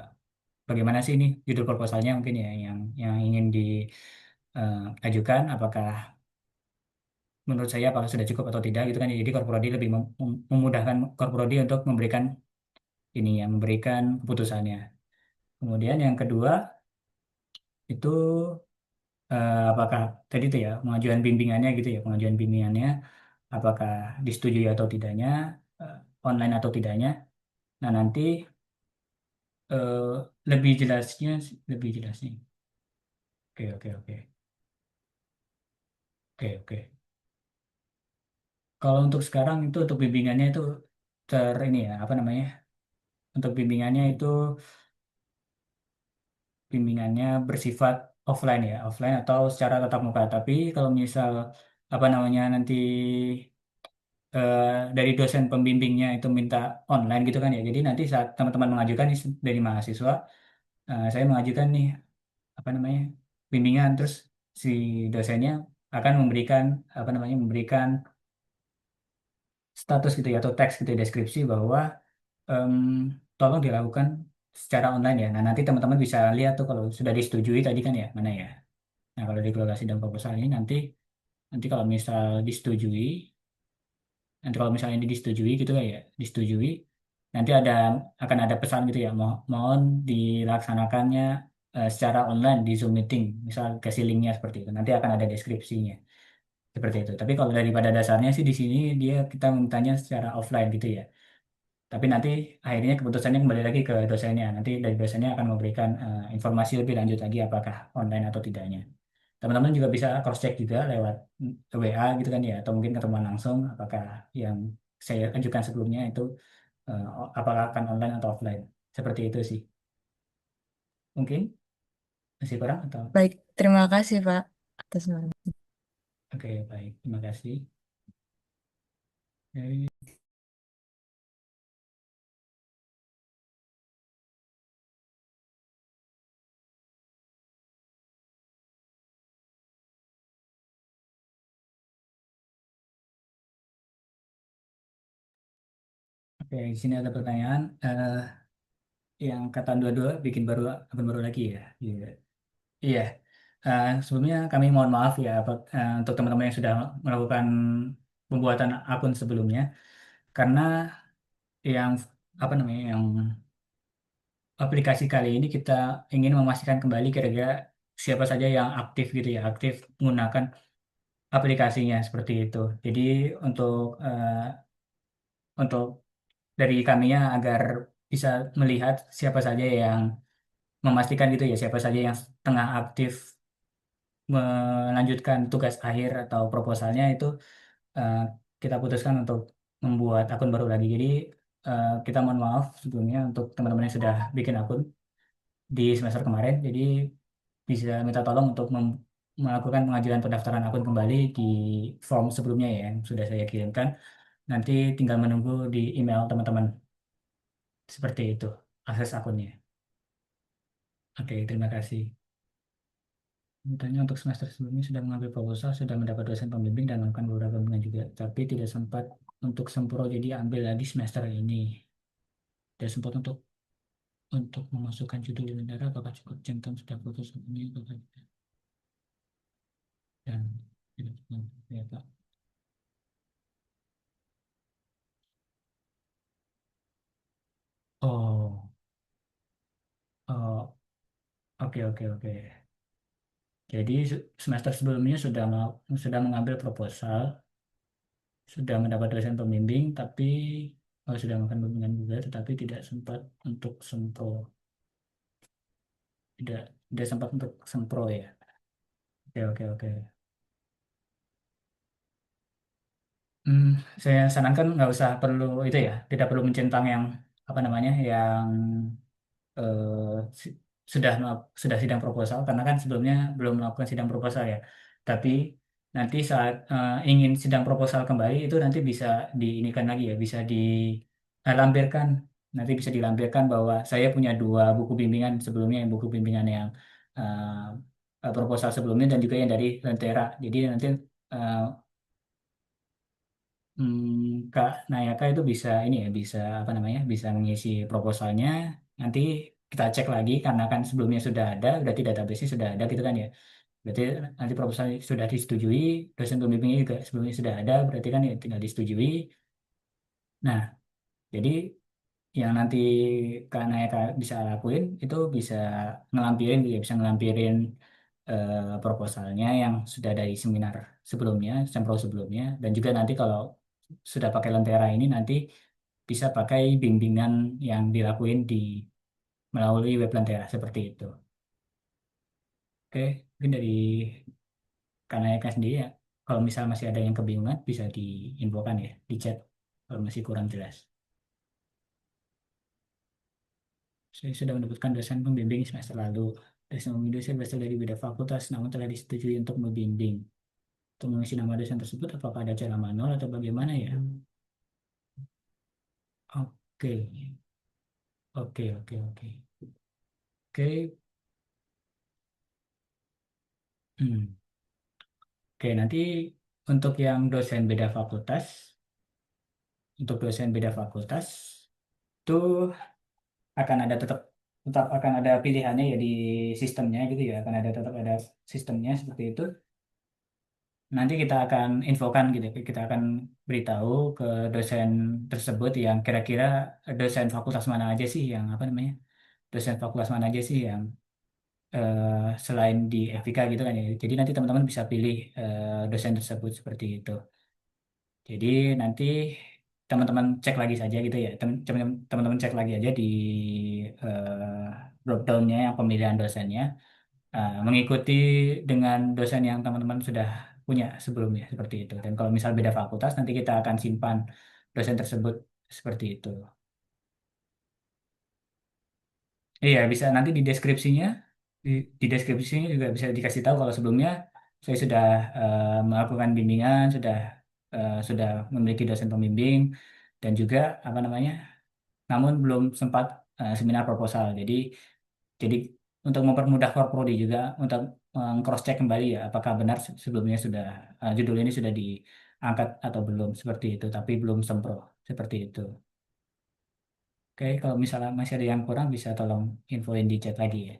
bagaimana sih ini judul proposalnya mungkin ya yang ingin diajukan apakah menurut saya apakah sudah cukup atau tidak gitu kan ya. Jadi Korprodi lebih memudahkan Korprodi untuk memberikan ini ya memberikan keputusannya. Kemudian yang kedua itu apakah tadi itu ya pengajuan bimbingannya gitu ya pengajuan bimbingannya apakah disetujui atau tidaknya eh, online atau tidaknya. Nah nanti eh, lebih jelasnya. Oke, oke, oke, oke. Kalau untuk sekarang itu untuk bimbingannya itu ini ya apa namanya untuk bimbingannya bersifat offline ya offline atau secara tatap muka. Tapi kalau misal apa namanya nanti dari dosen pembimbingnya itu minta online gitu kan ya. Jadi nanti saat teman-teman mengajukan nih dari mahasiswa, saya mengajukan nih apa namanya bimbingan terus si dosennya akan memberikan apa namanya memberikan status gitu ya atau teks gitu ya, deskripsi bahwa em, tolong dilakukan secara online ya. Nah, nanti teman-teman bisa lihat tuh kalau sudah disetujui tadi kan ya, mana ya. Nah, kalau deklarasi dan proposal ini nanti nanti kalau misal disetujui, nanti kalau misalnya ini disetujui gitu kan ya, disetujui, nanti akan ada pesan gitu ya, mohon dilaksanakannya secara online di Zoom meeting, misal kasih linknya seperti itu. Nanti akan ada deskripsinya seperti itu. Tapi kalau daripada dasarnya sih di sini kita mintanya secara offline gitu ya. Tapi nanti akhirnya keputusannya kembali lagi ke dosennya. Nanti dari dosennya akan memberikan informasi lebih lanjut lagi apakah online atau tidaknya. Teman-teman juga bisa cross check juga lewat WA gitu kan ya, atau mungkin ketemuan langsung apakah yang saya ajukan sebelumnya itu eh, apakah akan online atau offline. Seperti itu sih. Mungkin masih kurang atau Baik, terima kasih Pak atas informasi. oke baik. Terima kasih. Oke, oke, di sini ada pertanyaan. Yang kata dua-dua bikin akun baru lagi ya. Iya. Iya. Sebelumnya kami mohon maaf ya untuk teman-teman yang sudah melakukan pembuatan akun sebelumnya karena yang apa namanya yang aplikasi kali ini kita ingin memastikan kembali kira-kira siapa saja yang aktif gitu ya, aktif menggunakan aplikasinya seperti itu. Jadi untuk untuk dari kaminya agar bisa melihat siapa saja yang memastikan gitu ya, siapa saja yang tengah aktif melanjutkan tugas akhir atau proposalnya itu eh, kita putuskan untuk membuat akun baru lagi. Jadi kita mohon maaf sebelumnya untuk teman-teman yang sudah bikin akun di semester kemarin. Jadi bisa minta tolong untuk melakukan pengajuan pendaftaran akun kembali di form sebelumnya ya yang sudah saya kirimkan. Nanti tinggal menunggu di email teman-teman seperti itu akses akunnya. Oke, terima kasih. Tanya untuk semester sebelumnya sudah mengambil proposal, sudah mendapat dosen pembimbing dan melakukan beberapa bimbingan juga, tapi tidak sempat untuk sempro, jadi ambil lagi semester ini. Tidak sempat untuk memasukkan judul di bendera, apakah cukup centang sudah putus ini apakah tidak? Dan tidak ya Pak. Oh, oh, oke oke oke. Jadi semester sebelumnya sudah mengambil proposal, sudah mendapat dosen pembimbing, tapi sudah melakukan bimbingan juga, tetapi tidak sempat untuk sempro. Tidak tidak sempat untuk sempro ya. Oke oke oke. Hmm, saya sarankan nggak usah perlu itu ya, tidak perlu mencentang yang apa namanya yang eh, si- sudah sidang proposal karena kan sebelumnya belum melakukan sidang proposal ya. Tapi nanti saat ingin sidang proposal kembali itu nanti bisa diinikan lagi ya, bisa dilampirkan. Nanti bisa dilampirkan bahwa saya punya dua buku bimbingan sebelumnya, yang buku bimbingan yang proposal sebelumnya dan juga yang dari Lentera. Jadi nanti eh, Kak Nayaka itu bisa ini ya, bisa apa namanya, bisa mengisi proposalnya. Nanti kita cek lagi karena kan sebelumnya sudah ada, berarti database-nya sudah ada gitu kan ya. Berarti nanti proposal sudah disetujui, dosen pembimbingnya juga sebelumnya sudah ada, berarti kan ya tinggal disetujui. Nah, jadi yang nanti Kak Nayaka bisa lakuin itu bisa ngelampirin, ya bisa ngelampirin proposalnya yang sudah dari seminar sebelumnya, sempro sebelumnya, dan juga nanti kalau sudah pakai Lentera ini nanti bisa pakai bimbingan yang dilakuin melalui web Lentera seperti itu. Oke, mungkin dari Kanayaka sendiri ya, kalau misal masih ada yang kebingungan bisa diinfokan ya di chat kalau masih kurang jelas. Saya sudah mendapatkan dosen pembimbing semester lalu. Dosen pembimbing saya berasal dari beda fakultas, namun telah disetujui untuk membimbing. Untuk mengisi nama dosen tersebut, apakah ada cara manual atau bagaimana ya? Oke, oke, oke, oke. Oke, hmm. Oke, nanti untuk yang dosen beda fakultas, untuk dosen beda fakultas itu akan ada tetap tetap akan ada pilihannya ya di sistemnya gitu ya, akan ada tetap ada sistemnya seperti itu. Nanti kita akan infokan gitu, kita akan beritahu ke dosen tersebut yang kira-kira dosen fakultas mana aja sih yang apa namanya, dosen fakultas mana aja sih yang eh, selain di FIK gitu kan ya. Jadi nanti teman-teman bisa pilih dosen tersebut seperti itu. Jadi nanti teman-teman cek lagi saja gitu ya. Teman-teman cek lagi aja di dropdownnya yang pemilihan dosennya. Mengikuti dengan dosen yang teman-teman sudah punya sebelumnya seperti itu. Dan kalau misal beda fakultas, nanti kita akan simpan dosen tersebut seperti itu. Iya, bisa nanti di deskripsinya juga bisa dikasih tahu kalau sebelumnya saya sudah melakukan bimbingan, sudah memiliki dosen pembimbing dan juga apa namanya, namun belum sempat seminar proposal. Jadi untuk mempermudah Prodi juga untuk cross check kembali ya apakah benar sebelumnya sudah judul ini sudah diangkat atau belum seperti itu, tapi belum sempro seperti itu. Oke, kalau misalnya masih ada yang kurang bisa tolong infoin di chat lagi ya.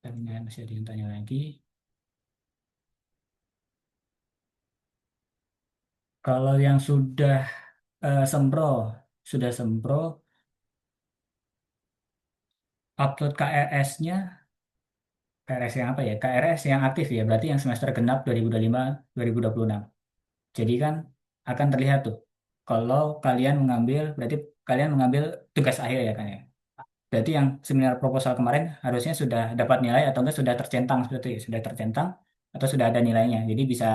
Dan masih ada yang tanya lagi. Kalau yang sempro, sudah sempro, upload KRS-nya, KRS yang apa ya? KRS yang aktif ya, berarti yang semester genap 2025-2026. Jadi kan akan terlihat tuh, kalau berarti kalian mengambil tugas akhir ya kan ya. Berarti yang seminar proposal kemarin harusnya sudah dapat nilai atau enggak sudah tercentang seperti itu, ya, sudah tercentang atau sudah ada nilainya. Jadi bisa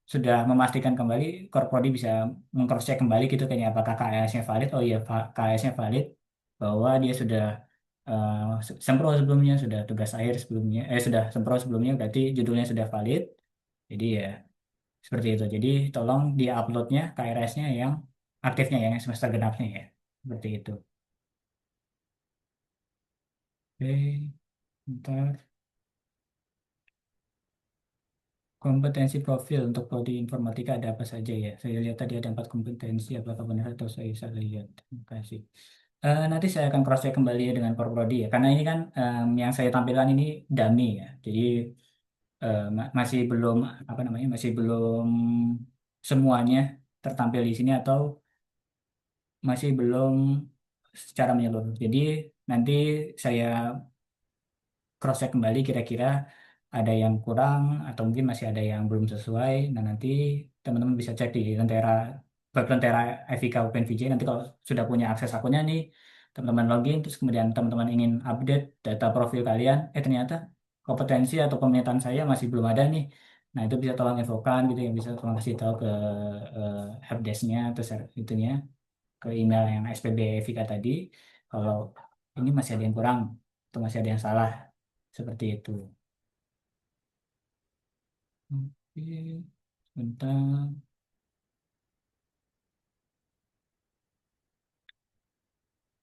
sudah memastikan kembali, Korprodi bisa mengcross check kembali gitu kayaknya apakah KAS-nya valid. Oh iya, KAS-nya valid bahwa dia sudah eh, sempro sebelumnya, sudah tugas akhir sebelumnya, sudah sempro sebelumnya berarti judulnya sudah valid. Jadi ya seperti itu. Jadi tolong di-uploadnya KRS-nya yang aktifnya ya, yang semester genapnya ya. Seperti itu. Oke, bentar. Kompetensi profil untuk prodi informatika ada apa saja ya? Saya lihat tadi ada 4 kompetensi, apakah benar atau saya salah lihat? Terima kasih. Nanti saya akan cross check kembali ya dengan Prodi ya, karena ini kan yang saya tampilkan ini dummy ya, jadi masih belum apa namanya, masih belum semuanya tertampil di sini atau masih belum secara menyeluruh. Jadi nanti saya cross check kembali kira-kira ada yang kurang atau mungkin masih ada yang belum sesuai. Nah, nanti teman-teman bisa cek di web Lentera FIK OpenVJ. Nanti kalau sudah punya akses akunnya nih, teman-teman login, terus kemudian teman-teman ingin update data profil kalian, ternyata kompetensi atau peminatan saya masih belum ada nih. Nah, itu bisa tolong infokan gitu yang bisa tolong kasih tahu ke helpdesk-nya atau itunya ke email yang SPB FIK tadi. Kalau ini masih ada yang kurang atau masih ada yang salah seperti itu. Oke, sebentar.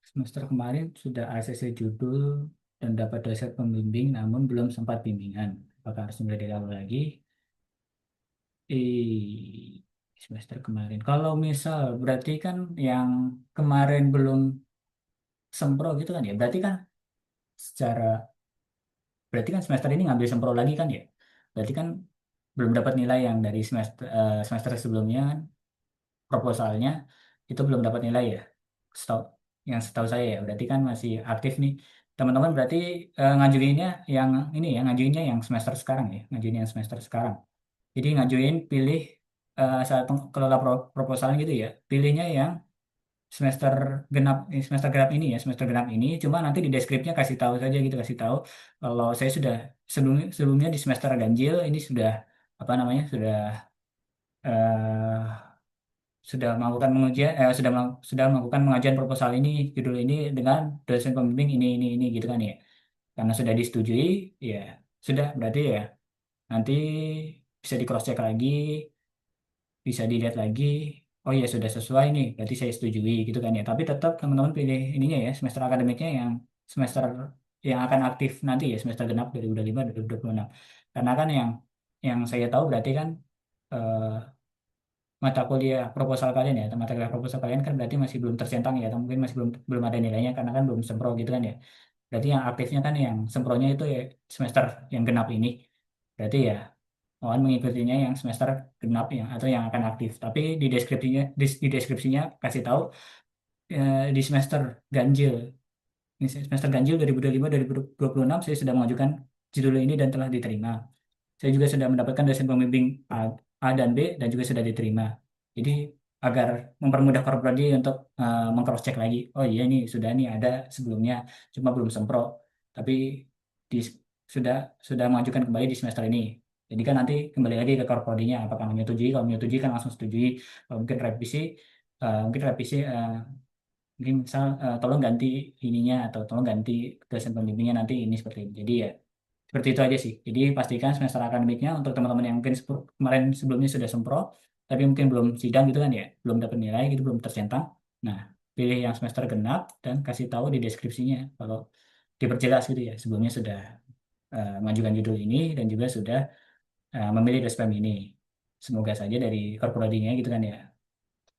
Semester kemarin sudah ACC judul dan dapat dosen pembimbing, namun belum sempat bimbingan. Apakah harus mulai dari awal lagi? Semester kemarin. Kalau misal berarti kan yang kemarin belum sempro gitu kan ya. Secara berarti kan semester ini ngambil sempro lagi kan ya. Berarti kan belum dapat nilai yang dari semester sebelumnya kan, proposalnya itu belum dapat nilai ya. Setahu, yang setahu saya ya, berarti kan masih aktif nih. Teman-teman berarti ngajuinnya yang ini ya, ngajuinnya yang semester sekarang ya, ngajuin yang semester sekarang. Jadi ngajuin pilih saat kelola proposalnya gitu ya, pilihnya yang semester semester genap ini ya, semester genap ini. Cuma nanti di deskripsinya kasih tahu saja gitu, kasih tahu kalau saya sudah sebelumnya di semester ganjil ini sudah apa namanya, eh, sudah melakukan pengujian sudah melakukan pengajuan proposal ini judul ini dengan dosen pembimbing ini gitu kan ya, karena sudah disetujui ya sudah berarti ya nanti bisa di cross check lagi, bisa dilihat lagi, oh ya sudah sesuai nih berarti saya setujui gitu kan ya, tapi tetap teman-teman pilih ininya ya semester akademiknya yang semester yang akan aktif nanti ya semester genap 2025 2026, karena kan yang yang saya tahu berarti kan eh, mata kuliah proposal kalian ya, atau mata kuliah proposal kalian kan berarti masih belum tercentang ya, atau mungkin masih belum belum ada nilainya karena kan belum sempro gitu kan ya. Berarti yang aktifnya kan yang sempronya itu ya semester yang genap ini. Berarti ya mohon mengikutinya yang semester genap yang atau yang akan aktif. Tapi di deskripsinya kasih tahu di semester ganjil. Ini semester ganjil 2025-2026 saya sudah mengajukan judul ini dan telah diterima. Saya juga sudah mendapatkan dosen pembimbing A dan B dan juga sudah diterima. Jadi agar mempermudah para prodi untuk mengcross check lagi. Oh iya nih sudah nih ada sebelumnya, cuma belum sempro. Tapi di, sudah sudah mengajukan kembali di semester ini. Jadi kan nanti kembali lagi ke core prodinya apakah menyetujui. Kalau menyetujui kan langsung setujui. Kalau mungkin revisi mungkin misal tolong ganti ininya atau tolong ganti dosen pembimbingnya nanti ini seperti ini. Jadi ya seperti itu aja sih. Jadi pastikan semester akademiknya untuk teman-teman yang mungkin kemarin sebelumnya sudah sempro, tapi mungkin belum sidang gitu kan ya, belum dapat nilai gitu, belum tercentang. Nah, pilih yang semester genap dan kasih tahu di deskripsinya kalau diperjelas gitu ya. Sebelumnya sudah mengajukan judul ini dan juga sudah memilih dospem ini. Semoga saja dari korporadinya gitu kan ya,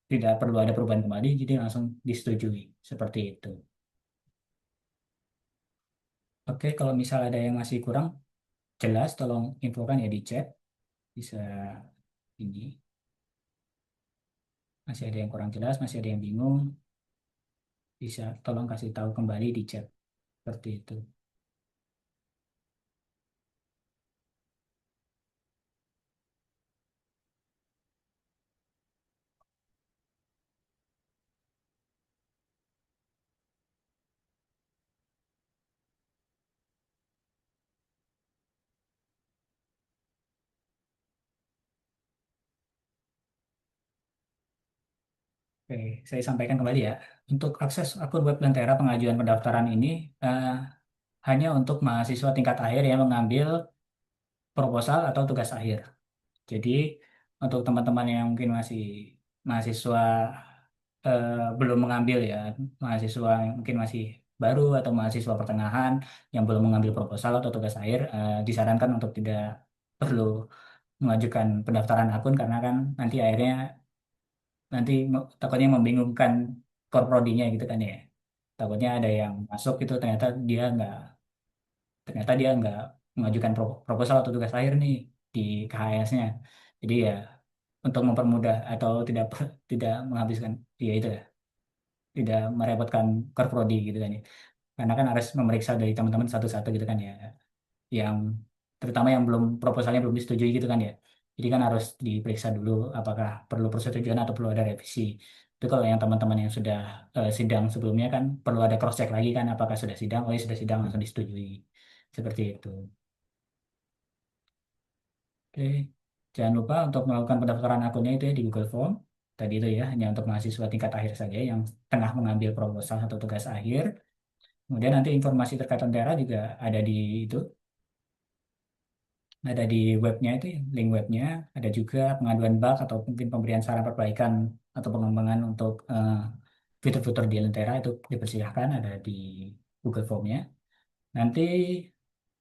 tidak perlu ada perubahan kembali, jadi langsung disetujui. Seperti itu. Oke, kalau misal ada yang masih kurang jelas, tolong infokan ya di chat. Bisa ini. Masih ada yang kurang jelas, masih ada yang bingung, bisa tolong kasih tahu kembali di chat. Seperti itu. Oke, saya sampaikan kembali ya. Untuk akses akun web Lentera pengajuan pendaftaran ini eh, hanya untuk mahasiswa tingkat akhir yang mengambil proposal atau tugas akhir. Jadi untuk teman-teman yang mungkin masih mahasiswa belum mengambil ya, mahasiswa yang mungkin masih baru atau mahasiswa pertengahan yang belum mengambil proposal atau tugas akhir, disarankan untuk tidak perlu mengajukan pendaftaran akun karena kan nanti akhirnya takutnya membingungkan core prodinya gitu kan ya. Takutnya ada yang masuk itu ternyata dia nggak mengajukan proposal atau tugas akhir nih di KHS-nya. Jadi ya untuk mempermudah atau tidak menghabiskan ya itu ya, tidak merepotkan core prodi gitu kan ya. Karena kan harus memeriksa dari teman-teman satu-satu gitu kan ya. Yang terutama yang belum proposalnya belum disetujui gitu kan ya. Jadi kan harus diperiksa dulu apakah perlu persetujuan atau perlu ada revisi. Itu kalau yang teman-teman yang sudah sidang sebelumnya kan perlu ada cross check lagi kan apakah sudah sidang, oh ya sudah sidang langsung disetujui. Seperti itu. Oke. Jangan lupa untuk melakukan pendaftaran akunnya itu ya di Google Form. Tadi itu ya hanya untuk mahasiswa tingkat akhir saja yang tengah mengambil proposal atau tugas akhir. Kemudian nanti informasi terkait Tentera juga ada di itu ada di webnya itu ya, link webnya, ada juga pengaduan bug atau mungkin pemberian saran perbaikan atau pengembangan untuk fitur-fitur di Lentera itu dipersilahkan ada di Google Formnya. Nanti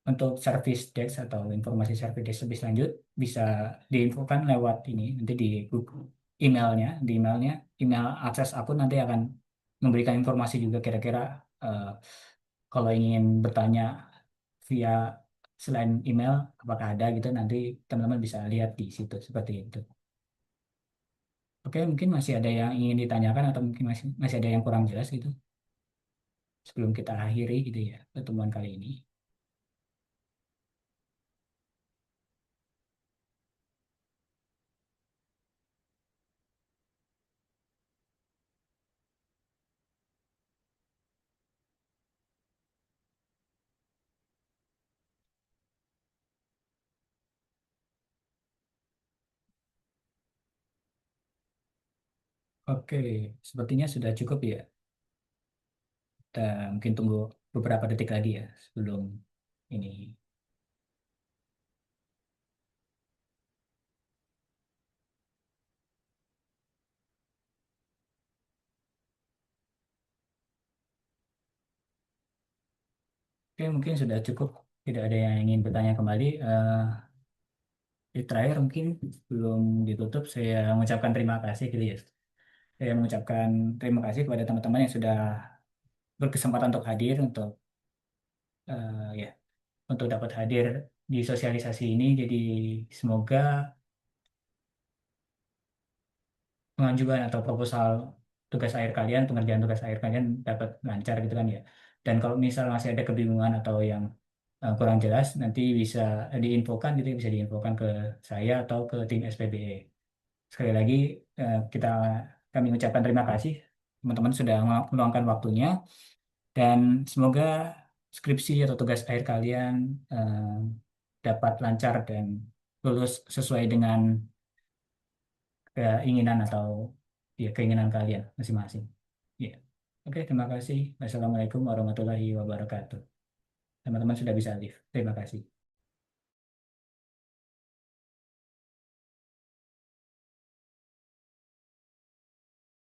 untuk service desk atau informasi service desk lebih lanjut bisa diinfokan lewat ini nanti di Google emailnya email akses akun nanti akan memberikan informasi juga kira-kira eh, kalau ingin bertanya via selain email apakah ada gitu nanti teman-teman bisa lihat di situ seperti itu. Oke, mungkin masih ada yang ingin ditanyakan atau mungkin masih masih ada yang kurang jelas gitu sebelum kita akhiri gitu ya pertemuan kali ini. Oke, sepertinya sudah cukup ya. Kita mungkin tunggu beberapa detik lagi ya sebelum ini. Oke, mungkin sudah cukup. Tidak ada yang ingin bertanya kembali. Terakhir mungkin belum ditutup, saya mengucapkan terima kasih gitu ya. Saya mengucapkan terima kasih kepada teman-teman yang sudah berkesempatan untuk hadir ya untuk dapat hadir di sosialisasi ini. Jadi semoga pengajuan atau proposal tugas akhir kalian, pengerjaan tugas akhir kalian dapat lancar gitu kan ya. Dan kalau misal masih ada kebingungan atau yang kurang jelas, nanti bisa diinfokan gitu, bisa diinfokan ke saya atau ke tim SPBE. Sekali lagi kami ucapkan terima kasih teman-teman sudah meluangkan waktunya, dan semoga skripsi atau tugas akhir kalian dapat lancar dan lulus sesuai dengan keinginan atau ya keinginan kalian masing-masing. Ya. Oke, terima kasih. Wassalamualaikum warahmatullahi wabarakatuh. Teman-teman sudah bisa live. Terima kasih.